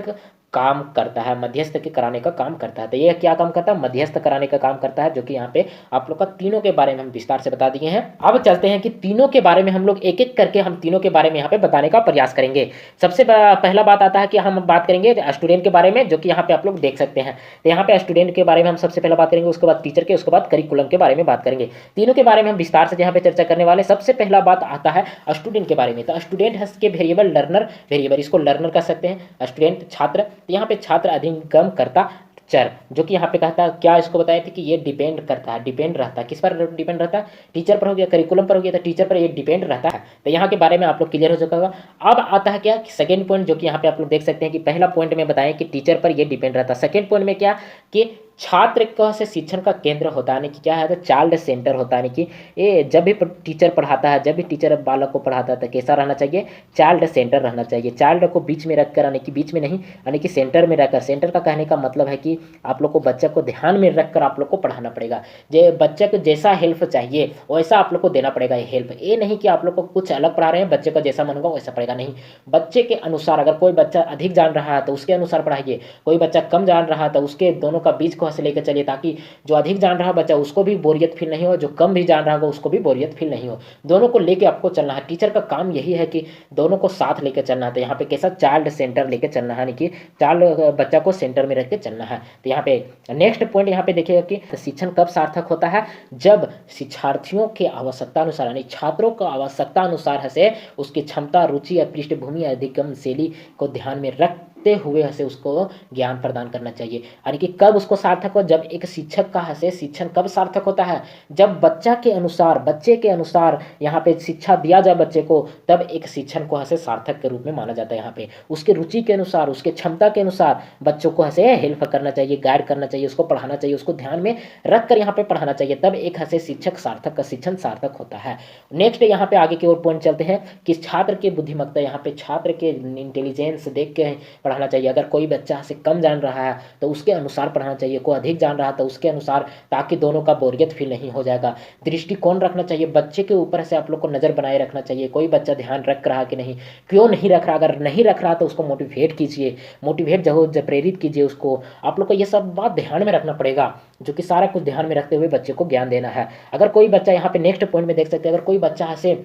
Speaker 1: काम करता है, मध्यस्थ के कराने का काम करता है। तो ये क्या काम करता है, मध्यस्थ कराने का काम करता है, जो कि यहाँ पे आप लोग का तीनों के बारे में हम विस्तार से बता दिए हैं। अब चलते हैं कि तीनों के बारे में हम लोग एक एक करके हम तीनों के बारे में यहाँ पे बताने का प्रयास करेंगे। सबसे पहला बात आता है कि हम बात करेंगे स्टूडेंट के बारे में, जो कि यहाँ पे आप लोग देख सकते हैं। तो यहाँ पे स्टूडेंट के बारे में हम सबसे पहले बात करेंगे, उसके बाद टीचर के, उसके बाद करिकुलम के बारे में बात करेंगे। तीनों के बारे में हम विस्तार से यहाँ पे चर्चा करने वाले। सबसे पहला बात आता है स्टूडेंट के बारे में। तो स्टूडेंट है के वेरिएबल लर्नर, वेरिएबल इसको लर्नर कह सकते हैं, स्टूडेंट छात्र। तो यहाँ पे छात्र अधिगम करता चर, जो कि यहाँ पे कहता है क्या, इसको बताए थे कि ये डिपेंड करता है, डिपेंड रहता है, किस पर डिपेंड रहता है, टीचर पर हो गया, करिकुलम पर हो गया, तो टीचर पर ये डिपेंड रहता है। तो यहाँ के बारे में आप लोग क्लियर हो चुका होगा। अब आता है क्या, सेकंड पॉइंट, जो कि यहाँ पे आप लोग देख सकते हैं कि पहला पॉइंट में बताएं कि टीचर पर ये डिपेंड रहता है। सेकंड पॉइंट में क्या कि छात्र का से शिक्षण का केंद्र होता है, यानी कि क्या है, तो चाइल्ड सेंटर होता है, यानी कि ये जब भी टीचर पढ़ाता है, जब भी टीचर बालक को पढ़ाता है तो कैसा रहना चाहिए, चाइल्ड सेंटर रहना चाहिए। चाइल्ड को बीच में रखकर, यानी कि बीच में नहीं, यानी कि सेंटर में रखकर। सेंटर का कहने का मतलब है कि आप लोग को बच्चे को ध्यान में रखकर आप लोग को पढ़ाना पड़ेगा। जे बच्चे को जैसा हेल्प चाहिए वैसा आप लोग को देना पड़ेगा। ये हेल्प ये नहीं कि आप लोग को कुछ अलग पढ़ा रहे हैं, बच्चे को जैसा मन होगा वैसा पड़ेगा, नहीं। बच्चे के अनुसार, अगर कोई बच्चा अधिक जान रहा है तो उसके अनुसार पढ़ाइए, कोई बच्चा कम जान रहा है तो उसके दोनों का बीच को लेकर चलिए, ताकि जो अधिक जान रहा बच्चा उसको भी बोरियत फील नहीं हो, जो कम भी जान रहा होगा उसको भी बोरियत फील नहीं हो। दोनों को लेके आपको चलना है। टीचर का काम यही है कि दोनों को साथ लेके चलना है। तो यहाँ पे कैसा, चाइल्ड सेंटर लेके चलना है, यानी कि चाइल्ड बच्चा को सेंटर में रख के चलना है। तो यहाँ पे नेक्स्ट पॉइंट यहाँ पे देखिएगा कि शिक्षण कब सार्थक होता है, जब शिक्षार्थियों के आवश्यकता अनुसार, यानी छात्रों को आवश्यकता अनुसार है से उसकी क्षमता, रुचि या पृष्ठभूमि, अधिगम शैली को ध्यान में रखते हुए हसे उसको ज्ञान प्रदान करना चाहिए। यानी कि कब उसको सार्थक हो, जब एक शिक्षक का हसे शिक्षण कब सार्थक होता है, जब बच्चा के अनुसार, बच्चे के अनुसार यहाँ पे शिक्षा दिया जाए बच्चे को, तब एक शिक्षण को हसे सार्थक के रूप में माना जाता है। यहाँ पे उसके रुचि के अनुसार, उसके क्षमता के अनुसार बच्चों को हसे हेल्प करना चाहिए, गाइड करना चाहिए, उसको पढ़ाना चाहिए, उसको ध्यान में रख कर यहाँ पे पढ़ाना चाहिए, तब एक हसे शिक्षक सार्थक का शिक्षण सार्थक होता है। नेक्स्ट यहाँ पे आगे की ओर पॉइंट चलते हैं कि छात्र की बुद्धिमत्ता, यहाँ पे छात्र के इंटेलिजेंस देख के पढ़ाना चाहिए। अगर कोई बच्चा से कम जान रहा है तो उसके अनुसार पढ़ाना चाहिए, कोई अधिक जान रहा है तो उसके अनुसार, ताकि दोनों का बोरियत फील नहीं हो जाएगा। दृष्टिकोण रखना चाहिए, बच्चे के ऊपर से आप लोग को नज़र बनाए रखना चाहिए, कोई बच्चा ध्यान रख रहा कि नहीं, क्यों नहीं रख रहा, अगर नहीं रख रहा तो उसको मोटिवेट कीजिए, मोटिवेट जो प्रेरित कीजिए उसको। आप लोग को ये सब बात ध्यान में रखना पड़ेगा, जो कि सारा कुछ ध्यान में रखते हुए बच्चे को ज्ञान देना है। अगर कोई बच्चा, यहाँ पे नेक्स्ट पॉइंट में देख सकते हैं, अगर कोई बच्चा ऐसे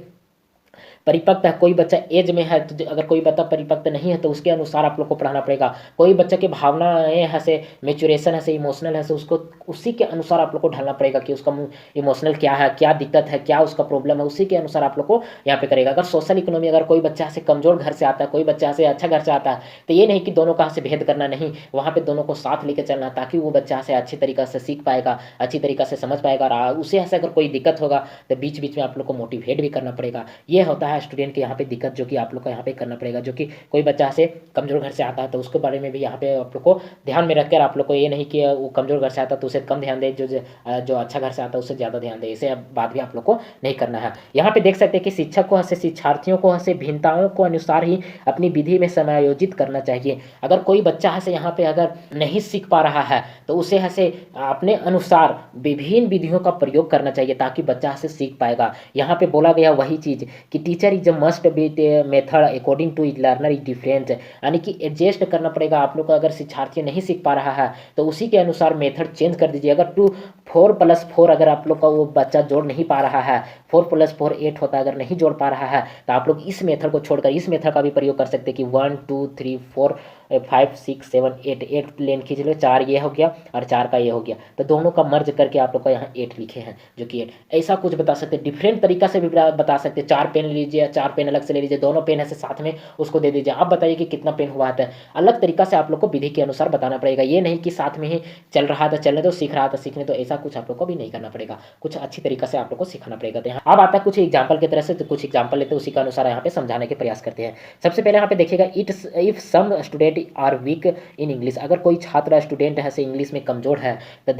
Speaker 1: परिपक्व है, कोई बच्चा एज में है, तो अगर कोई बच्चा परिपक्व नहीं है तो उसके अनुसार आप लोग को पढ़ाना पड़ेगा। कोई बच्चे की भावनाएं है से मेचुरेशन है से इमोशनल है से उसको उसी के अनुसार आप लोग को ढलना पड़ेगा कि उसका इमोशनल क्या है, क्या दिक्कत है, क्या उसका प्रॉब्लम है, उसी के अनुसार आप लोग को यहाँ पे करेगा। अगर सोशल इकोनॉमी, अगर कोई बच्चा से कमजोर घर से आता है, कोई बच्चा से अच्छा घर से आता है, तो ये नहीं कि दोनों का से भेद करना, नहीं, वहाँ पे दोनों को साथ लेकर चलना, ताकि वो बच्चा से अच्छी तरीके से सीख पाएगा, अच्छी तरीके से समझ पाएगा। और उसे ऐसे अगर कोई दिक्कत होगा तो बीच बीच में आप लोग को मोटिवेट भी करना पड़ेगा। ये होता है स्टूडेंट के यहाँ पे दिक्कत, जो कि आप लोग को यहाँ पे करना पड़ेगा। जो कि कोई बच्चा से कमजोर घर से आता है तो उसके बारे में भी यहाँ पे आप लोग को ध्यान में रखकर, आप लोग को ये नहीं कि वो कमजोर घर से आता तो उसे कम ध्यान दे, जो अच्छा घर से आता है उससे ज़्यादा ध्यान दे, इसे बात भी आप लोग को नहीं करना है। यहाँ पे देख सकते हैं कि शिक्षक को हंसे शिक्षार्थियों को हंसे भिन्नताओं को अनुसार ही अपनी विधि में समायोजित करना चाहिए। अगर कोई बच्चा हंसे यहाँ पे अगर नहीं सीख पा रहा है तो उसे हंसे अपने अनुसार विभिन्न विधियों का प्रयोग करना चाहिए, ताकि बच्चा हंसे सीख पाएगा। यहाँ पे बोला गया वही चीज़ कि teacher teacher is must be method according to learner is different, यानी कि एडजस्ट करना पड़ेगा आप लोग को। अगर शिक्षार्थी नहीं सीख पा रहा है तो उसी के अनुसार मेथड चेंज कर दीजिए। अगर 4+4 अगर आप लोग का वो बच्चा जोड़ नहीं पा रहा है, 4+4 8 होता है, अगर नहीं जोड़ पा रहा है तो आप लोग इस मेथड को छोड़कर इस मेथड का भी प्रयोग कर सकते हैं कि 1 2 3 4 5 6 7 8 8 लेन खींच लो, 4 ये हो गया और 4 का ये हो गया, तो दोनों का मर्ज करके आप लोग का यहाँ 8 लिखे हैं, जो कि 8 ऐसा कुछ बता सकते हैं। डिफरेंट तरीका से भी बता सकते हैं। 4 पेन लीजिए, 4 पेन अलग से ले लीजिए, दोनों पेन ऐसे साथ में उसको दे दीजिए। आप बताइए कि कितना पेन हुआ है। अलग तरीका से आप लोग को विधि के अनुसार बताना पड़ेगा। ये नहीं कि साथ में ही चल रहा था चलने दो, सीख रहा था सीखने दो, ऐसा कुछ आप लोग को भी नहीं करना पड़ेगा। कुछ अच्छी तरीका से आप लोग को सिखाना पड़ेगा। तो यहाँ अब आता है कुछ एग्जाम्पल की तरह से, तो कुछ एग्जाम्पल लेते हैं, उसी के अनुसार यहाँ पे समझाने के प्रयास करते हैं। सबसे पहले यहाँ पे देखिएगा, if some student are weak in English, अगर कोई छात्र स्टूडेंट है से इंग्लिश में कमजोर है तो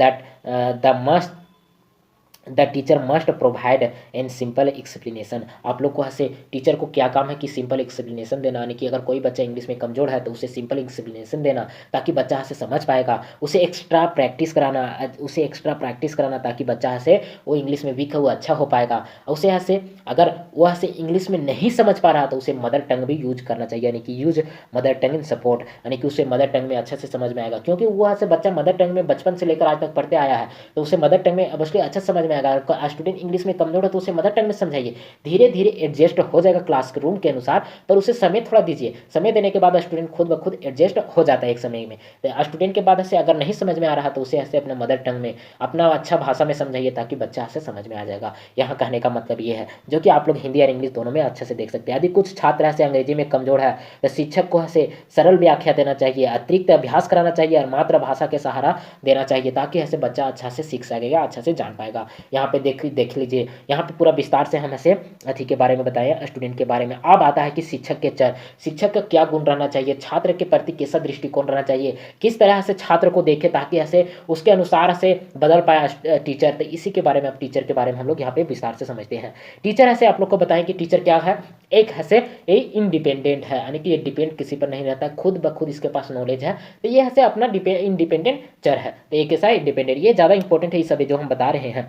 Speaker 1: the teacher must provide an simple explanation. आप लोग को ऐसे टीचर को क्या काम है कि सिंपल एक्सप्लेनेशन देना, यानी कि अगर कोई बच्चा इंग्लिश में कमजोर है तो उसे सिंपल एक्सप्लेनेशन देना ताकि बच्चा ऐसे समझ पाएगा। उसे एक्स्ट्रा प्रैक्टिस कराना ताकि बच्चा ऐसे वो इंग्लिश में वीक है वो अच्छा हो पाएगा। उसे ऐसे अगर वो ऐसे इंग्लिश में नहीं समझ पा रहा तो उसे मदर टंग भी यूज करना चाहिए, यानी कि यूज मदर टंग इन सपोर्ट, यानी कि उसे मदर टंग में अच्छे से समझ में आएगा। क्योंकि वो ऐसे बच्चा मदर टंग में बचपन से लेकर आज तक पढ़ते आया है तो उसे मदर टंग में अवश्य अच्छा समझ में आएगा। स्टूडेंट इंग्लिश में कमजोर है तो उसे मदर टंग में समझाइए, धीरे धीरे एडजस्ट हो जाएगा क्लासरूम के अनुसार, पर उसे समय थोड़ा दीजिए। समय देने के बाद स्टूडेंट खुद ब खुद एडजस्ट हो जाता है एक समय में। तो स्टूडेंट के बाद ऐसे अगर नहीं समझ में आ रहा तो उसे ऐसे अपने मदर टंग में अपना अच्छा भाषा में समझाइए ताकि बच्चा ऐसे समझ में आ जाएगा। यहाँ कहने का मतलब ये है, जो कि आप लोग हिंदी और इंग्लिश दोनों में अच्छे से देख सकते हैं। यदि कुछ छात्र ऐसे अंग्रेजी में कमजोर है तो शिक्षक को ऐसे सरल व्याख्या देना चाहिए, अतिरिक्त अभ्यास कराना चाहिए और मातृभाषा के सहारा देना चाहिए ताकि ऐसे बच्चा अच्छा से सीख सकेगा, अच्छा से जान पाएगा। यहाँ पे देख लीजिए, यहाँ पे पूरा विस्तार से हम ऐसे अथी के बारे में बताएं, स्टूडेंट के बारे में। अब आता है कि शिक्षक के चर, शिक्षक का क्या गुण रहना चाहिए, छात्र के प्रति कैसा दृष्टिकोण रहना चाहिए, किस तरह से छात्र को देखे ताकि ऐसे उसके अनुसार से बदल पाए टीचर। तो इसी के बारे में, अब टीचर के बारे में हम लोग यहाँ पे विस्तार से समझते हैं। टीचर ऐसे आप लोग को बताएं कि टीचर क्या है, एक ऐसे ये इंडिपेंडेंट है, यानी कि ये डिपेंड किसी पर नहीं रहता, खुद ब खुद इसके पास नॉलेज है, तो ये ऐसे अपना इंडिपेंडेंट चर है। तो एक ऐसा इंडिपेंडेंट, ये ज़्यादा इंपॉर्टेंट है, ये सब जो हम बता रहे हैं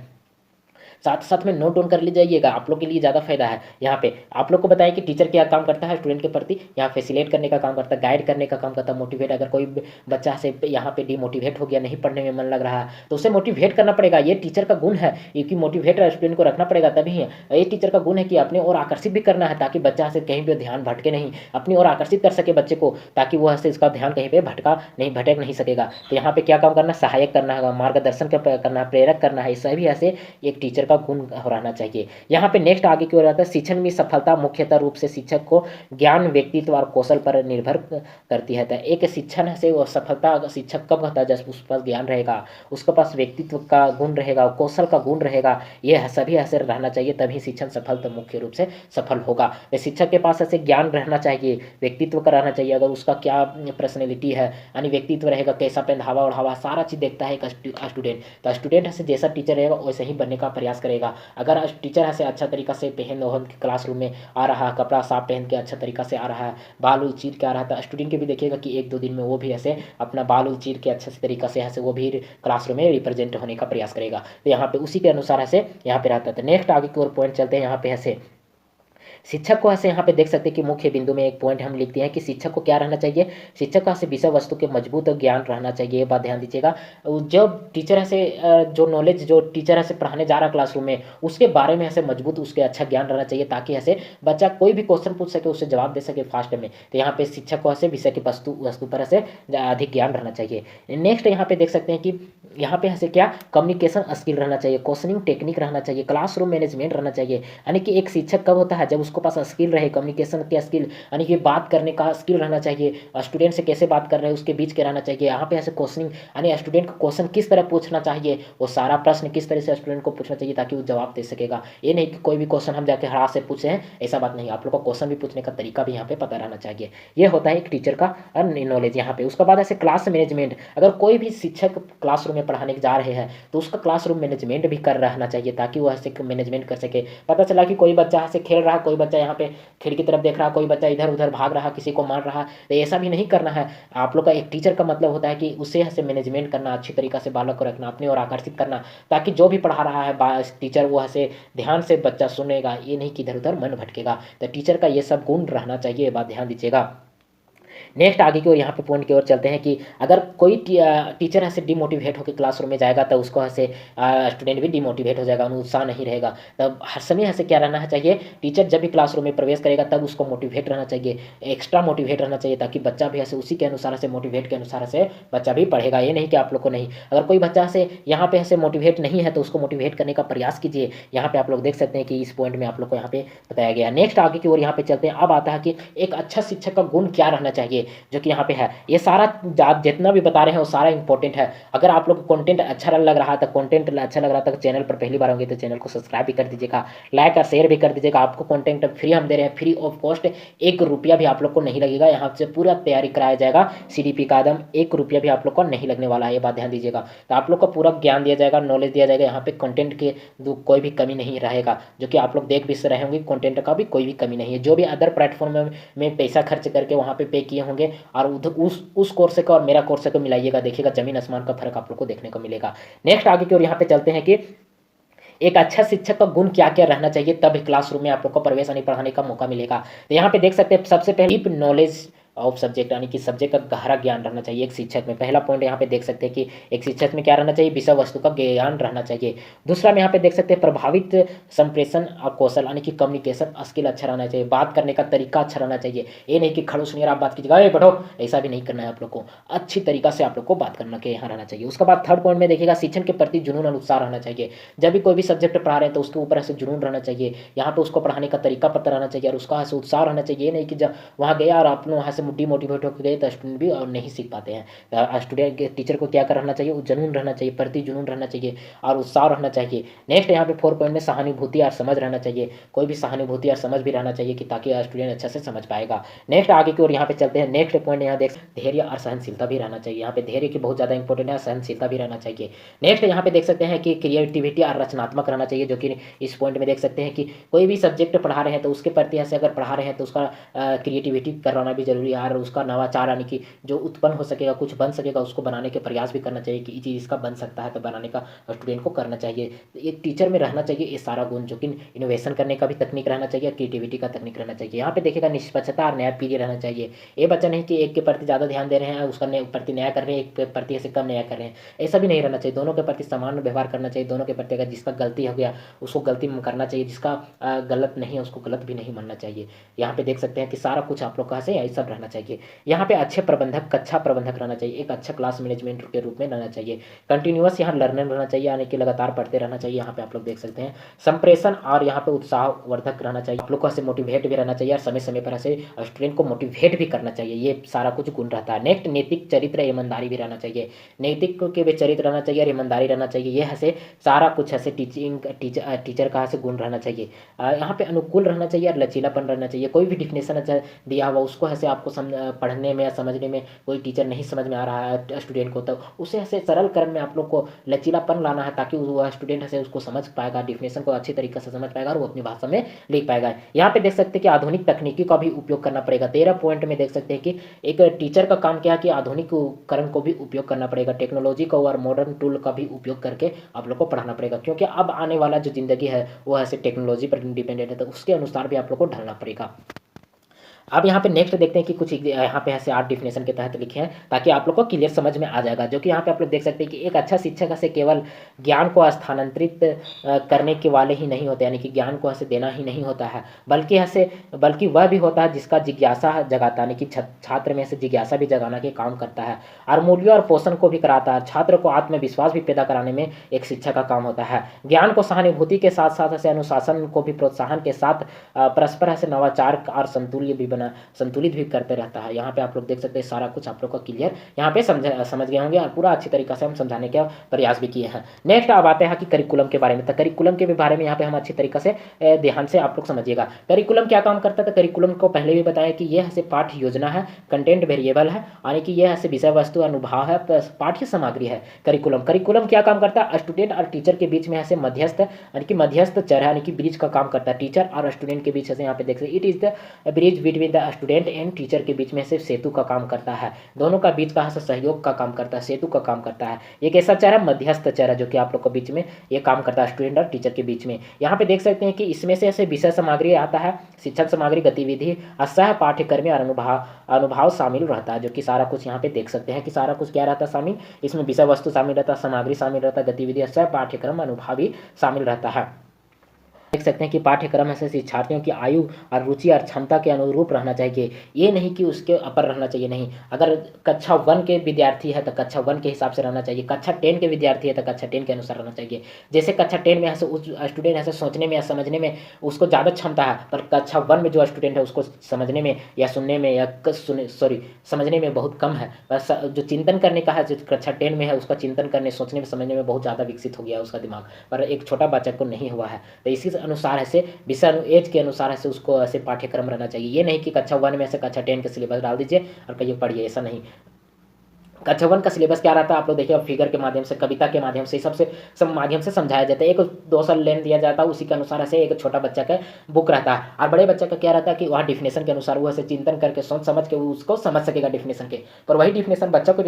Speaker 1: साथ साथ में नोट डाउन कर ली जाइएगा, आप लोग के लिए ज़्यादा फायदा है। यहाँ पे आप लोग को बताएं कि टीचर क्या काम करता है स्टूडेंट के प्रति, यहाँ फैसिलेट करने का काम करता है, गाइड करने का काम करता है, मोटिवेट। अगर कोई बच्चा से यहाँ पे डिमोटिवेट हो गया, नहीं पढ़ने में मन लग रहा है तो उसे मोटिवेट करना पड़ेगा, ये टीचर का गुण है, क्योंकि मोटिवेट स्टूडेंट को रखना पड़ेगा तभी है। ये टीचर का गुण है कि अपने और आकर्षित भी करना है ताकि बच्चा से कहीं पर ध्यान भटके नहीं, अपनी और आकर्षित कर सके बच्चे को ताकि वो ऐसे इसका ध्यान कहीं पर भटक नहीं सकेगा। तो यहाँ पे क्या काम करना, सहायक करना है, मार्गदर्शन करना है, प्रेरक करना है, ये सभी ऐसे एक टीचर का गुण रहना चाहिए। यहाँ पे नेक्स्ट आगे की ओर आता है, शिक्षण में सफलता मुख्यतः रूप से शिक्षक को ज्ञान, व्यक्तित्व और कौशल पर निर्भर करती है। तो एक शिक्षण से वो सफलता शिक्षक कब होता है, जब उसके पास ज्ञान रहेगा, उसके पास व्यक्तित्व का गुण रहेगा, कौशल का गुण रहेगा, ये सभी ऐसे रहना चाहिए, तभी शिक्षण सफल तो मुख्य रूप से सफल होगा। तो शिक्षक के पास ऐसे ज्ञान रहना चाहिए, व्यक्तित्व का रहना चाहिए, अगर उसका क्या पर्सनैलिटी है, यानी व्यक्तित्व रहेगा, कैसा पहनावा ओढ़ावा, सारा चीज़ देखता है एक स्टूडेंट। तो स्टूडेंट ऐसे जैसा टीचर रहेगा वैसे ही बनने का प्रयास करेगा। अगर टीचर ऐसे अच्छा तरीका से पहन ओढ़ के क्लासरूम में आ रहा है, कपड़ा साफ पहन के अच्छा तरीका से आ रहा है, बाल उल चीर के आ रहा है, तो स्टूडेंट के भी देखिएगा कि 1-2 दिन में वो भी ऐसे अपना बाल उल चीर के अच्छे से तरीका से ऐसे वो भी क्लासरूम में रिप्रेजेंट होने का प्रयास करेगा। तो यहाँ पे उसी के अनुसार ऐसे यहाँ पे रहता है। तो नेक्स्ट आगे की ओर पॉइंट चलते हैं। यहाँ पे ऐसे शिक्षक को ऐसे यहाँ पे देख सकते हैं कि मुख्य बिंदु में एक पॉइंट हम लिखते हैं कि शिक्षक को क्या रहना चाहिए, शिक्षक का ऐसे विषय वस्तु के मजबूत ज्ञान रहना चाहिए। ये बात ध्यान दीजिएगा। जब टीचर ऐसे जो नॉलेज जो टीचर ऐसे पढ़ाने जा रहा है क्लासरूम में, उसके बारे में ऐसे मजबूत उसके अच्छा ज्ञान रहना चाहिए ताकि ऐसे बच्चा कोई भी क्वेश्चन पूछ सके उससे जवाब दे सके फास्ट में। तो यहाँ पे शिक्षक को ऐसे विषय की वस्तु पर ऐसे अधिक ज्ञान रहना चाहिए। नेक्स्ट यहाँ पे देख सकते हैं कि यहाँ पे ऐसे क्या कम्युनिकेशन स्किल रहना चाहिए, क्वेश्चनिंग टेक्निक रहना चाहिए, क्लासरूम मैनेजमेंट रहना चाहिए। यानी कि एक शिक्षक कब होता है, जब उसके पास स्किल रहे, कम्युनिकेशन के स्किल, यानी कि बात करने का स्किल रहना चाहिए, स्टूडेंट से कैसे बात कर रहे हैं उसके बीच के रहना चाहिए। यहाँ पे ऐसे क्वेश्चनिंग यानी स्टूडेंट को क्वेश्चन किस तरह पूछना चाहिए, वो सारा प्रश्न किस तरह से स्टूडेंट को पूछना चाहिए ताकि वो जवाब दे सकेगा। ये नहीं कि कोई भी क्वेश्चन हम जाके हरा से पूछे हैं, ऐसा बात नहीं। आप लोग को क्वेश्चन भी पूछने का तरीका भी यहाँ पे पता रहना चाहिए। ये होता है एक टीचर का नॉलेज यहाँ पे। उसके बाद ऐसे क्लास मैनेजमेंट, अगर कोई भी शिक्षक क्लासरूम में पढ़ाने जा रहे हैं तो उसका क्लासरूम मैनेजमेंट भी कर रहना चाहिए ताकि वो ऐसे मैनेजमेंट कर सके। पता चला कि कोई बच्चा ऐसे खेल रहा है, कोई बच्चा यहाँ पे खिड़की तरफ देख रहा है, कोई बच्चा इधर उधर भाग रहा, किसी को मार रहा, तो ऐसा भी नहीं करना है। आप लोग का एक टीचर का मतलब होता है कि उसे ऐसे मैनेजमेंट करना, अच्छी तरीक़ा से बालक को रखना, अपनी ओर आकर्षित करना, ताकि जो भी पढ़ा रहा है टीचर वो ऐसे ध्यान से बच्चा सुनेगा, ये नहीं कि इधर उधर मन भटकेगा। तो टीचर का ये सब गुण रहना चाहिए, ये बात ध्यान दीजिएगा। नेक्स्ट आगे की ओर यहाँ पे पॉइंट की ओर चलते हैं कि अगर कोई टीचर ऐसे डिमोटिवेट होकर क्लासरूम में जाएगा तो उसको ऐसे स्टूडेंट भी डिमोटिवेट हो जाएगा, उन्हें उत्साह नहीं रहेगा। तब हर समय ऐसे क्या रहना चाहिए, टीचर जब भी क्लासरूम में प्रवेश करेगा तब उसको मोटिवेट रहना चाहिए, एक्स्ट्रा मोटिवेट रहना चाहिए, ताकि बच्चा भी ऐसे उसी के अनुसार से मोटिवेट के अनुसार से बच्चा भी पढ़ेगा। ये नहीं कि आप लोग को नहीं, अगर कोई बच्चा से यहाँ पे ऐसे मोटिवेट नहीं है तो उसको मोटिवेट करने का प्रयास कीजिए। यहाँ पे आप लोग देख सकते हैं कि इस पॉइंट में आप लोग को यहाँ पे बताया गया। नेक्स्ट आगे की ओर यहाँ पे चलते हैं। अब आता है कि एक अच्छा शिक्षक का गुण क्या रहना चाहिए, जो कि यहाँ पे है। ये सारा जितना भी बता रहे हैं वो सारा इंपॉर्टेंट है। अगर आप लोग को कंटेंट अच्छा लग रहा था, कंटेंट अच्छा लग रहा था, चैनल पर पहली बार होंगे तो चैनल को सब्सक्राइब भी कर दीजिएगा, लाइक और शेयर भी कर दीजिएगा। आपको कंटेंट फ्री हम दे रहे हैं, फ्री ऑफ कॉस्ट, 1 रुपया भी आप लोग को नहीं लगेगा। यहाँ से पूरा तैयारी कराया जाएगा CDP का, एकदम 1 रुपया भी आप लोग को नहीं लगने वाला है, ये बात ध्यान दीजिएगा। तो आप लोग को पूरा ज्ञान दिया जाएगा, नॉलेज दिया जाएगा। यहाँ पे कंटेंट के कोई भी कमी नहीं रहेगा, जो कि आप लोग देख भी रहे होंगे, कंटेंट का भी कोई भी कमी नहीं है। जो भी अदर प्लेटफॉर्म में पैसा खर्च करके वहाँ पे किए होंगे और उस कोर्स का और मेरा कोर्स को मिलाइएगा, देखिएगा जमीन आसमान का फर्क आप लोग को देखने को मिलेगा। नेक्स्ट आगे की ओर यहाँ पे चलते हैं कि एक अच्छा शिक्षक का गुण क्या क्या रहना चाहिए, तब क्लासरूम में आप लोग को प्रवेश यानी पढ़ाने का मौका मिलेगा। तो यहाँ पे देख सकते हैं सबसे पहले डीप नॉलेज ऑफ सब्जेक्ट, यानी कि सब्जेक्ट का गहरा ज्ञान रहना चाहिए एक शिक्षक में। पहला पॉइंट यहाँ पे देख सकते हैं कि एक शिक्षक में क्या रहना चाहिए, विषय वस्तु का ज्ञान रहना चाहिए। दूसरा में यहाँ पे देख सकते हैं प्रभावित संप्रेषण और कौशल, यानी कि कम्युनिकेशन स्किल अच्छा रहना चाहिए, बात करने का तरीका अच्छा रहना चाहिए। ये नहीं कि खड़ूस नहीं आप बात कीजिएगा, ए बढ़ो, ऐसा भी नहीं करना है आप लोग को। अच्छी तरीका से आप लोग को बात करना के यहाँ रहना चाहिए। उसके बाद थर्ड पॉइंट में देखिएगा शिक्षण के प्रति जुनून और उत्साह रहना चाहिए। जब भी कोई भी सब्जेक्ट पढ़ा रहे हैं तो उसके ऊपर ऐसे जुनून रहना चाहिए, यहाँ पे उसको पढ़ाने का तरीका पता रहना चाहिए और उसका ऐसे उत्साह रहना चाहिए। ये नहीं कि जब वहाँ गया और आप लोग वहाँ से डिमोटिवेट होकर गए तो स्टूडेंट भी और नहीं सीख पाते हैं। स्टूडेंट के टीचर को क्या रहना चाहिए, जुनून रहना चाहिए, प्रति जुनून रहना चाहिए और उत्साह रहना चाहिए। नेक्स्ट यहाँ पे 4 पॉइंट में सहानुभूति और समझ रहना चाहिए, कोई भी सहानुभूति और समझ भी रहना चाहिए कि ताकि स्टूडेंट अच्छा से समझ पाएगा। नेक्स्ट आगे की ओर यहाँ पे चलते हैं। नेक्स्ट पॉइंट यहाँ देख धैर्य और सहनशीलता भी रहना चाहिए। यहाँ पे धैर्य की बहुत ज़्यादा इंपॉर्टेंट है, सहनशीलता भी रहना चाहिए। नेक्स्ट यहाँ पे देख सकते हैं कि क्रिएटिविटी और रचनात्मक रहना चाहिए, जो कि इस पॉइंट में देख सकते हैं कि कोई भी सब्जेक्ट पढ़ा रहे हैं तो उसके प्रति ऐसे अगर पढ़ा रहे हैं तो उसका क्रिएटिविटी करवाना भी जरूरी है और उसका नवाचार यानी कि जो उत्पन्न हो सकेगा, कुछ बन सकेगा, उसको बनाने के प्रयास भी करना चाहिए कि ये चीज़ इसका बन सकता है तो बनाने का स्टूडेंट को करना चाहिए। एक टीचर में रहना चाहिए ये सारा गुण, जो कि इनोवेशन करने का भी तकनीक रहना चाहिए, क्रिएटिविटी का तकनीक रहना चाहिए। यहाँ पे देखिएगा निष्पक्षता और न्यायप्रिय रहना चाहिए। ये बच्चा नहीं कि एक के प्रति ज़्यादा ध्यान दे रहे हैं, उसका प्रति न्याय कर रहे हैं, एक के प्रति ऐसे कम न्याय कर रहे हैं, ऐसा भी नहीं रहना चाहिए। दोनों के प्रति समान व्यवहार करना चाहिए। दोनों के प्रति अगर जिसका गलती हो गया उसको गलती करना चाहिए, जिसका गलत नहीं है उसको गलत भी नहीं मानना चाहिए। यहाँ पे देख सकते हैं कि सारा कुछ आप लोग का से यही सब रहना चाहिए। यहाँ पे अच्छे प्रबंधक, अच्छा प्रबंधक रहना चाहिए, एक अच्छा क्लास मैनेजमेंट के रूप में रहना चाहिए। कंटिन्यूअस यहाँ लर्नर रहना चाहिए, यानी कि लगातार पढ़ते रहना चाहिए। यहाँ पे आप लोग देख सकते हैं संप्रेषण और यहाँ पे उत्साहवर्धक रहना चाहिए। आप लोग को ऐसे मोटिवेट भी रहना चाहिए और समय समय पर ऐसे स्टूडेंट को मोटिवेट भी करना चाहिए। ये सारा कुछ गुण रहता है। नेक्स्ट नैतिक चरित्र, ईमानदारी भी रहना चाहिए। नैतिक के भी चरित्र रहना चाहिए और ईमानदारी रहना चाहिए। ये ऐसे सारा कुछ ऐसे टीचर का ऐसे गुण रहना चाहिए। यहाँ पे अनुकूल रहना चाहिए और लचीलापन रहना चाहिए। कोई भी डिफिनेशन अच्छा दिया हुआ उसको ऐसे आपको पढ़ने में या समझने में कोई टीचर नहीं समझ में आ रहा है स्टूडेंट को, तो उसे ऐसे सरल कर्म में आप लोग को लचीलापन लाना है, ताकि वह स्टूडेंट ऐसे उसको समझ पाएगा, डिफिनेशन को अच्छी तरीके से समझ पाएगा और वो अपनी भाषा में लिख पाएगा। यहाँ पे देख सकते हैं कि आधुनिक तकनीकी का भी उपयोग करना पड़ेगा। 13 पॉइंट में देख सकते हैं कि एक टीचर का काम क्या है कि आधुनिक उपकरण को भी उपयोग करना पड़ेगा, टेक्नोलॉजी का और मॉडर्न टूल का भी उपयोग करके आप लोग को पढ़ाना पड़ेगा, क्योंकि अब आने वाला जो जिंदगी है वो ऐसे टेक्नोलॉजी पर डिपेंडेंट है, तो उसके अनुसार भी आप लोग को ढलना पड़ेगा। अब यहाँ पे नेक्स्ट देखते हैं कि कुछ यहाँ पे ऐसे 8 डिफिनेशन के तहत लिखे हैं, ताकि आप लोग को क्लियर समझ में आ जाएगा। जो कि यहाँ पे आप लोग देख सकते हैं कि एक अच्छा शिक्षक ऐसे केवल ज्ञान को स्थानांतरित करने के वाले ही नहीं होते, यानी कि ज्ञान को ऐसे देना ही नहीं होता है, बल्कि वह भी होता है जिसका जिज्ञासा जगाता, यानी कि छात्र में ऐसे जिज्ञासा भी जगाना के काम करता है और मूल्य और पोषण को भी कराता है। छात्र को आत्मविश्वास भी पैदा कराने में एक शिक्षक का काम होता है। ज्ञान को सहानुभूति के साथ साथ ऐसे अनुशासन को भी प्रोत्साहन के साथ परस्पर ऐसे नवाचार और संतुल्य भी ना संतुलित भी करते रहता है। यहाँ पे आप लोग देख सकते हैं सारा कुछ आप लोग को क्लियर यहाँ पे समझ गए होंगे और पूरा अच्छी तरीके से हम समझाने का प्रयास भी किए हैं। नेक्स्ट अब आते हैं कि करिकुलम के बारे में। तो करिकुलम के बारे में यहाँ पे हम अच्छी तरीके से ध्यान से आप लोग समझिएगा। करिकुलम क्या काम करता है? तो करिकुलम को पहले भी बताया कि यह ऐसे पाठ्य योजना है, कंटेंट वेरिएबल है, यानी कि यह ऐसे विषय वस्तु अनुभाव है, पाठ्य सामग्री है। करिकुलम क्या काम करता है? स्टूडेंट और टीचर के बीच में ऐसे मध्यस्थ यानी कि मध्यस्थ चर है, यानी कि ब्रिज का काम करता है। टीचर और स्टूडेंट के बीच ऐसे यहाँ पे देख सकते it is the bridge between the student and teacher के बीच में से सेतु का काम करता है। दोनों का बीच का सहयोग का काम करता है, सेतु का काम करता है। एक ऐसा चर है मध्यस्थ चर है जो कि आप लोग के बीच में ये काम करता है स्टूडेंट और टीचर के बीच में। यहाँ पे देख सकते हैं कि इसमें से ऐसे विषय सामग्री आता है, शिक्षण सामग्री, गतिविधि, सह पाठ्यक्रम और अनुभव शामिल रहता है, जो कि सारा कुछ यहाँ पे देख सकते हैं कि सारा कुछ क्या रहता है शामिल। इसमें विषय वस्तु शामिल रहता है, सामग्री शामिल रहता है, गतिविधि, सह पाठ्यक्रम, अनुभव भी शामिल रहता है। देख सकते हैं कि पाठ्यक्रम ऐसे शिक्षार्थियों की आयु और रुचि और क्षमता के अनुरूप रहना चाहिए। ये नहीं कि उसके अपर रहना चाहिए, नहीं। अगर कक्षा 1 के विद्यार्थी है तो कक्षा 1 के हिसाब से रहना चाहिए। कक्षा 10 के विद्यार्थी है तो कक्षा 10 के अनुसार रहना चाहिए। जैसे कक्षा 10 में ऐसे उस स्टूडेंट ऐसे सोचने में या समझने में उसको ज़्यादा क्षमता है, पर कक्षा 1 में जो स्टूडेंट है उसको समझने में या सुनने में या समझने में बहुत कम है। बस जो चिंतन करने का है, जो कक्षा 10 में है उसका चिंतन करने, सोचने में, समझने में बहुत ज़्यादा विकसित हो गया है उसका दिमाग, पर एक छोटा बच्चा को नहीं हुआ है। तो इसी अनुसार ऐसे विषय एज के अनुसार ऐसे उसको ऐसे पाठ्यक्रम रहना चाहिए। ये नहीं कि कक्षा 1 में ऐसे कक्षा 10 का सिलेबस डाल दीजिए और कहिए पढ़िए, ऐसा नहीं। कक्षा 1 का सिलेबस क्या रहता है आप लोग देखिए, फिगर के माध्यम से, कविता के माध्यम से, सब माध्यम से समझाया जाता है। एक 2 साल लेन दिया जाता है, उसी के अनुसार ऐसे एक छोटा बच्चा का बुक रहता है। और बड़े बच्चा का क्या रहता है कि वहाँ डिफिनेशन के अनुसार वो ऐसे चिंतन करके सोच समझ के वो उसको समझ सकेगा डिफिनेशन के। पर वही डिफिनेशन बच्चों को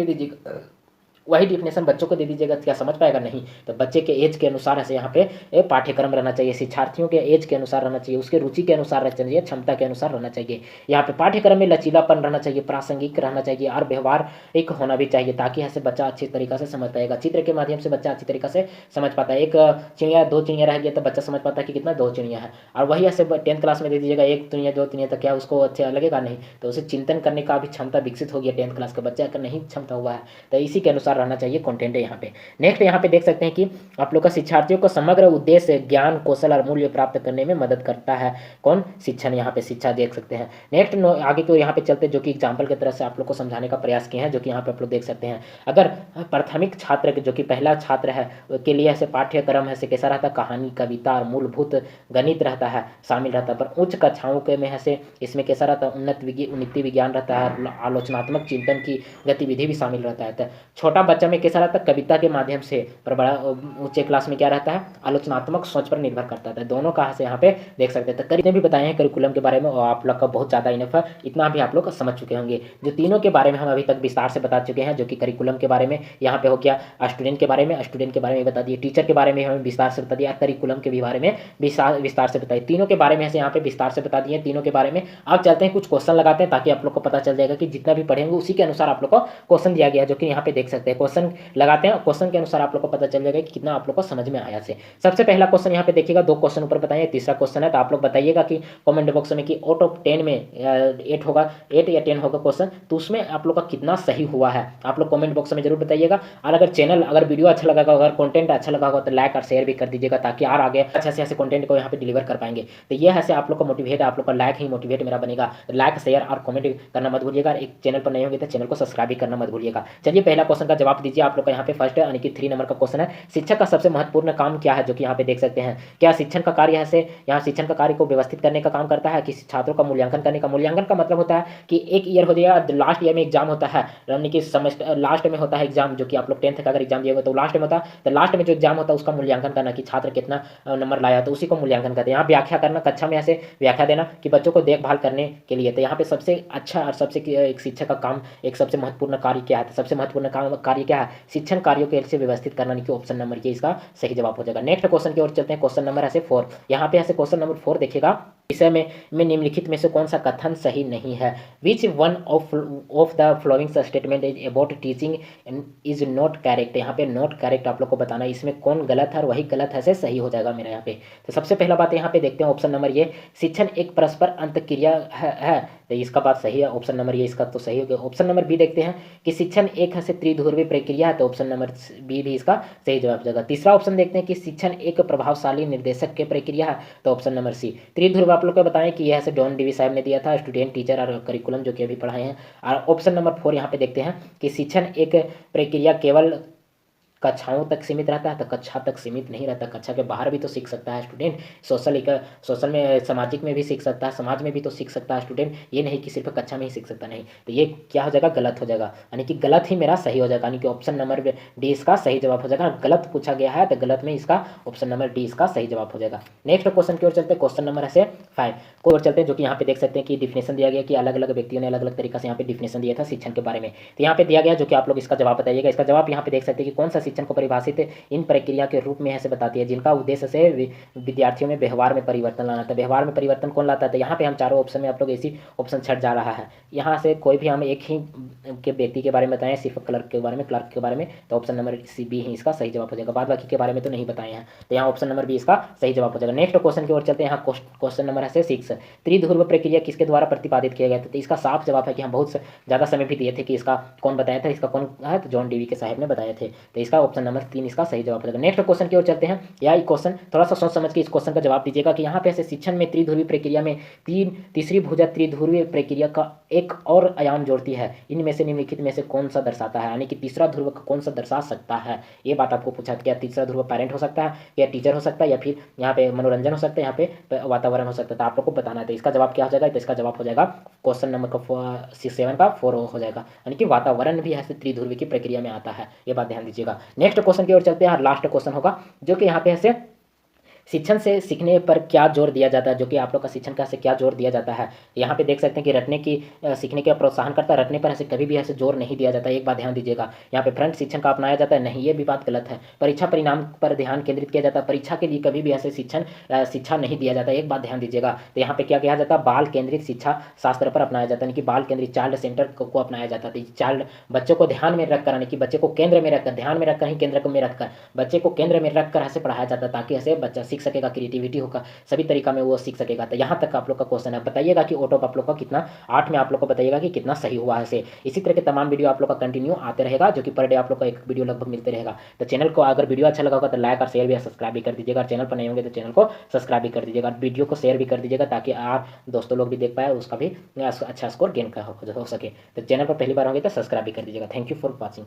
Speaker 1: दे दीजिएगा, क्या समझ पाएगा? नहीं। तो बच्चे के एज के अनुसार ऐसे यहाँ पे पाठ्यक्रम रहना चाहिए, शिक्षार्थियों के एज के अनुसार रहना चाहिए, उसके रुचि के अनुसार रहना चाहिए, क्षमता के अनुसार रहना चाहिए। यहाँ पे पाठ्यक्रम में लचीलापन रहना चाहिए, प्रासंगिक रहना चाहिए और व्यवहारिक होना भी चाहिए, ताकि ऐसे बच्चा अच्छी तरीके से समझ पाएगा। चित्र के माध्यम से बच्चा अच्छी तरीके से समझ पाता है। एक चिड़िया 2 चिड़िया रह गया तो बच्चा समझ पाता है कि कितना 2 चिड़िया है। और वही ऐसे 10th क्लास में दे दीजिएगा 1 चिड़िया 2 चिड़िया, तो क्या उसको अच्छा लगेगा? नहीं। तो उसे चिंतन करने का भी क्षमता विकसित हो गया 10th क्लास का बच्चा का नहीं क्षमता हुआ है। तो इसी के अनुसार रहना चाहिए कंटेंट यहाँ पे। नेक्स्ट यहाँ पे देख सकते हैं कि आप लोग का शिक्षार्थियों को समग्र उद्देश्य, ज्ञान, कौशल और मूल्य प्राप्त करने में मदद करता है। कौन? शिक्षण। यहाँ पे शिक्षा देख सकते हैं। नेक्स्ट आगे को यहाँ पे चलते जो कि एग्जाम्पल की तरह से आप लोग को समझाने का प्रयास किए हैं, जो कि यहाँ पे आप लोग देख सकते हैं। अगर प्राथमिक छात्र जो कि पहला छात्र है के लिए ऐसे पाठ्यक्रम ऐसे कैसा रहता है? कहानी, कविता और मूलभूत गणित रहता है, शामिल रहता है। पर उच्च कक्षाओं के में ऐसे इसमें कैसा रहता है? उन्नति विज्ञान रहता है, आलोचनात्मक चिंतन की गतिविधि भी शामिल रहता है। तो छोटा बच्चा में कैसा रहता है? कविता के माध्यम से, पर बड़ा ऊंचे क्लास में क्या रहता है? आलोचनात्मक सोच पर निर्भर करता है। दोनों का से यहाँ पे देख सकते हैं। तो करीब भी बताए हैं करिकुलम के बारे में और आप लोग का बहुत ज़्यादा इनफ है, इतना भी आप लोग समझ चुके होंगे। जो तीनों के बारे में हम अभी तक विस्तार से बता चुके हैं, जो कि करिकुलम के बारे में यहाँ पे हो गया, स्टूडेंट के बारे में बता दिए, टीचर के बारे में हमें विस्तार से बता दिया, करिकुलम के भी बारे में विस्तार से बताइए। तीनों के बारे में यहाँ पे विस्तार से बता दिए तीनों के बारे में। अब चलते हैं कुछ क्वेश्चन लगाते हैं, ताकि आप लोग को पता चल जाएगा कि जितना भी पढ़ेंगे उसी के अनुसार आप लोग को क्वेश्चन दिया गया, जो कि यहाँ पे देख सकते हैं। क्वेश्चन लगाते हैं, क्वेश्चन के अनुसार आप लोग को पता चल जाएगा कि कितना आप लोग को समझ में आया से। सबसे पहला क्वेश्चन यहाँ पे देखिएगा, 2 क्वेश्चन ऊपर बताइए, तीसरा क्वेश्चन है। तो आप लोग बताइएगा कि कमेंट बॉक्स में कि आउट ऑफ 10 में 8 होगा, 8 या 10 होगा क्वेश्चन, तो उसमें आप लोग का कितना सही हुआ है, आप लोग कमेंट बॉक्स में जरूर बताइएगा। और अगर वीडियो अच्छा लगा होगा, अगर कंटेंट अच्छा लगा होगा, तो लाइक और शेयर भी कर दीजिएगा, ताकि और आगे अच्छे से ऐसे कंटेंट को यहाँ पे डिलीवर कर पाएंगे। तो ये है आप लोग को मोटिवेट, आप लोग का लाइक ही मोटिवेट मेरा बनेगा। लाइक, शेयर और कमेंट करना मत भूलिएगा। एक चैनल पर नए होंगे तो चैनल को सब्सक्राइब भी करना मत भूलिएगा। चलिए पहला क्वेश्चन का जवाब दीजिए आप लोग का यहाँ पे फर्स्ट, यानी कि 3 नंबर का क्वेश्चन है, शिक्षक का सबसे महत्वपूर्ण काम क्या है? जो कि यहाँ पे देख सकते हैं। क्या शिक्षण का कार्य है से यहाँ शिक्षण का कार्य को व्यवस्थित करने का काम करता है, कि छात्रों का मूल्यांकन करने का? मूल्यांकन का मतलब होता है कि एक ईयर हो जाएगा, लास्ट ईयर में एग्जाम होता है, यानी कि सेमेस्टर लास्ट में होता है एग्जाम, जो कि आप लोग 10th का अगर एग्जाम दिएगा तो लास्ट में होता है। तो लास्ट में जो एग्जाम होता है उसका मूल्यांकन करना, कि छात्र कितना नंबर लाया, तो उसी को मूल्यांकन करते हैं। यहाँ व्याख्या करना, कक्षा में ऐसे व्याख्या देना कि बच्चों को देखभाल करने के लिए। तो यहाँ पे सबसे अच्छा और सबसे एक शिक्षक का काम, एक सबसे महत्वपूर्ण कार्य क्या है? सबसे महत्वपूर्ण कार्य क्या है? शिक्षण कार्यों के से व्यवस्थित करना, कि ऑप्शन नंबर ये इसका सही जवाब हो जाएगा। नेक्स्ट क्वेश्चन की ओर चलते हैं। क्वेश्चन नंबर ऐसे 4, यहाँ पे ऐसे क्वेश्चन नंबर 4 देखिएगा, विषय में निम्नलिखित में से कौन सा कथन सही नहीं है? Which one of the following statement is about teaching is not correct? यहाँ पे नॉट करेक्ट आप लोग को बताना है, इसमें कौन गलत है और वही गलत है से सही हो जाएगा मेरा यहाँ पे। तो सबसे पहला बात यहाँ पे देखते हैं ऑप्शन नंबर ये, शिक्षण एक परस्पर अंतक्रिया है तो इसका बात सही है, ऑप्शन नंबर ये इसका तो सही हो गया। ऑप्शन नंबर बी देखते हैं कि शिक्षण एक से त्रिध्रुवीय प्रक्रिया है, तो ऑप्शन नंबर बी भी इसका सही जवाब हो जाएगा। तीसरा ऑप्शन देखते हैं कि शिक्षण एक प्रभावशाली निर्देशक की प्रक्रिया है, तो ऑप्शन नंबर सी। त्रिध्रुव आप लोग को बताएं कि यह से जॉन डीवी साहब ने दिया था, स्टूडेंट टीचर और करिकुलम जो कि अभी पढ़ाए हैं। और ऑप्शन नंबर 4 यहाँ पे देखते हैं कि शिक्षण एक प्रक्रिया केवल कक्षाओं तक सीमित रहता है, तो कक्षा तक सीमित नहीं रहता, कक्षा के बाहर भी तो सीख सकता है स्टूडेंट। सोशल में सामाजिक में भी सीख सकता है, समाज में भी तो सीख सकता है स्टूडेंट, ये नहीं कि सिर्फ कक्षा में ही सीख सकता। नहीं, तो ये क्या हो जाएगा, गलत हो जाएगा, यानी कि गलत ही मेरा सही हो जाएगा, यानी कि ऑप्शन नंबर डी इसका सही जवाब हो जाएगा। गलत पूछा गया है तो गलत में इसका ऑप्शन नंबर डी इसका सही जवाब हो जाएगा। नेक्स्ट क्वेश्चन की ओर चलते हैं, क्वेश्चन नंबर है 5 को ओर चलते हैं, जो कि यहाँ पे देख सकते हैं कि डिफिनेशन दिया गया कि अलग अलग व्यक्तियों ने अलग अलग तरीका से यहाँ पे डिफिनेशन दिया था शिक्षण के बारे में। तो यहाँ पे दिया गया, जो कि आप लोग इसका जवाब बताइएगा। इसका जवाब यहाँ पे देख सकते हैं कि कौन सा शिक्षण को परिभाषित इन प्रक्रिया के रूप में ऐसे बताती है जिनका उद्देश्य से विद्यार्थियों में व्यवहार में परिवर्तन लाना था। व्यवहार में परिवर्तन कौन लाता है, तो यहाँ पे हम चारों ऑप्शन में आप लोग इसी ऑप्शन छट जा रहा है, यहाँ से कोई भी हम एक ही के व्यक्ति के बारे में बताएं, सिर्फ क्लर्क के बारे में, तो ऑप्शन नंबर सी बी ही इसका सही जवाब हो जाएगा। बाद बाकी के बारे में तो नहीं बताए हैं, तो यहाँ ऑप्शन नंबर बी इसका सही जवाब हो जाएगा। नेक्स्ट क्वेश्चन की ओर चलते हैं। यहाँ क्वेश्चन नंबर है 6, त्रिध्रुव प्रक्रिया किसके द्वारा प्रतिपादित किया गया था, तो इसका साफ जवाब है कि हम बहुत ज़्यादा समय भी दिए थे कि इसका कौन बताया था, इसका कौन है, तो जॉन डीवी के साहब ने बताए थे, तो इसका ऑप्शन नंबर 3 इसका सही जवाब हो जाएगा। नेक्स्ट क्वेश्चन की ओर चलते हैं। यह क्वेश्चन थोड़ा सा सोच समझ के इस क्वेश्चन का जवाब दीजिएगा कि यहाँ पे ऐसे शिक्षण में त्रिध्रुवीय प्रक्रिया में तीसरी भुजा त्रिध्रुवीय प्रक्रिया का एक और आयाम जोड़ती है, इनमें से निम्नलिखित में से कौन सा दर्शाता है, यानी कि तीसरा ध्रुव कौन सा दर्शा सकता है, ये बात आपको पूछा। क्या तीसरा ध्रुव पेरेंट हो सकता है, या टीचर हो सकता है, या फिर यहाँ पे मनोरंजन हो सकता है, यहाँ पे वातावरण हो सकता है, तो आप लोग को बताना है। तो इसका जवाब क्या हो जाएगा, तो इसका जवाब हो जाएगा क्वेश्चन नंबर 7 का 4 हो जाएगा, यानी कि वातावरण भी ऐसे त्रिध्रुवीय की प्रक्रिया में आता है, ये बात ध्यान दीजिएगा। नेक्स्ट क्वेश्चन की ओर चलते हैं, लास्ट क्वेश्चन होगा, जो कि यहाँ पे ऐसे शिक्षण से सीखने पर क्या जोर दिया जाता है, जो कि आप लोग का शिक्षण का से क्या जोर दिया जाता है। यहाँ पे देख सकते हैं कि रटने की सीखने का प्रोत्साहन करता है, रटने पर ऐसे कभी भी ऐसे जोर नहीं दिया जाता है, एक बात ध्यान दीजिएगा। यहाँ पे फ्रंट शिक्षण का अपनाया जाता है, नहीं, ये भी बात गलत है। परीक्षा परिणाम पर ध्यान केंद्रित किया जाता है, परीक्षा के लिए कभी भी ऐसे शिक्षा नहीं दिया जाता, एक बात ध्यान दीजिएगा। तो यहाँ पे क्या किया जाता है, बाल केंद्रित शिक्षा शास्त्र पर अपनाया जाता है, यानी कि बाल केंद्रित चाइल्ड सेंटर को अपनाया जाता है। चाइल्ड बच्चों को ध्यान में रखकर, यानी कि बच्चे को केंद्र में रखकर, ध्यान में रखकर ही केंद्र में रखकर बच्चे को केंद्र में रखकर ऐसे पढ़ाया जाता है, ताकि ऐसे बच्चा सीख सकेगा, क्रिएटिविटी होगा, सभी तरीका में वो सीख सकेगा। तो यहाँ तक आप लोग का क्वेश्चन है, बताइएगा कि आउट ऑफ आप लोग का कितना, 8 में आप लोग को बताइएगा कि कितना सही हुआ है। इसी तरह के तमाम वीडियो आप लोग का कंटिन्यू आते रहेगा, जो कि पर डे आप लोग का एक वीडियो लगभग मिलते रहेगा। तो चैनल को अगर वीडियो अच्छा लगा होगा तो लाइक और शेयर भी सब्सक्राइब भी कर दीजिएगा, चैनल पर नहीं होंगे तो चैनल को सब्सक्राइब भी कर दीजिएगा, वीडियो को शेयर भी कर दीजिएगा, ताकि आप दोस्तों लोग भी देख पाए, उसका भी अच्छा स्कोर गेन हो सके। तो चैनल पर पहली बार होंगे तो सब्सक्राइब भी कर दीजिएगा। Thank you for watching.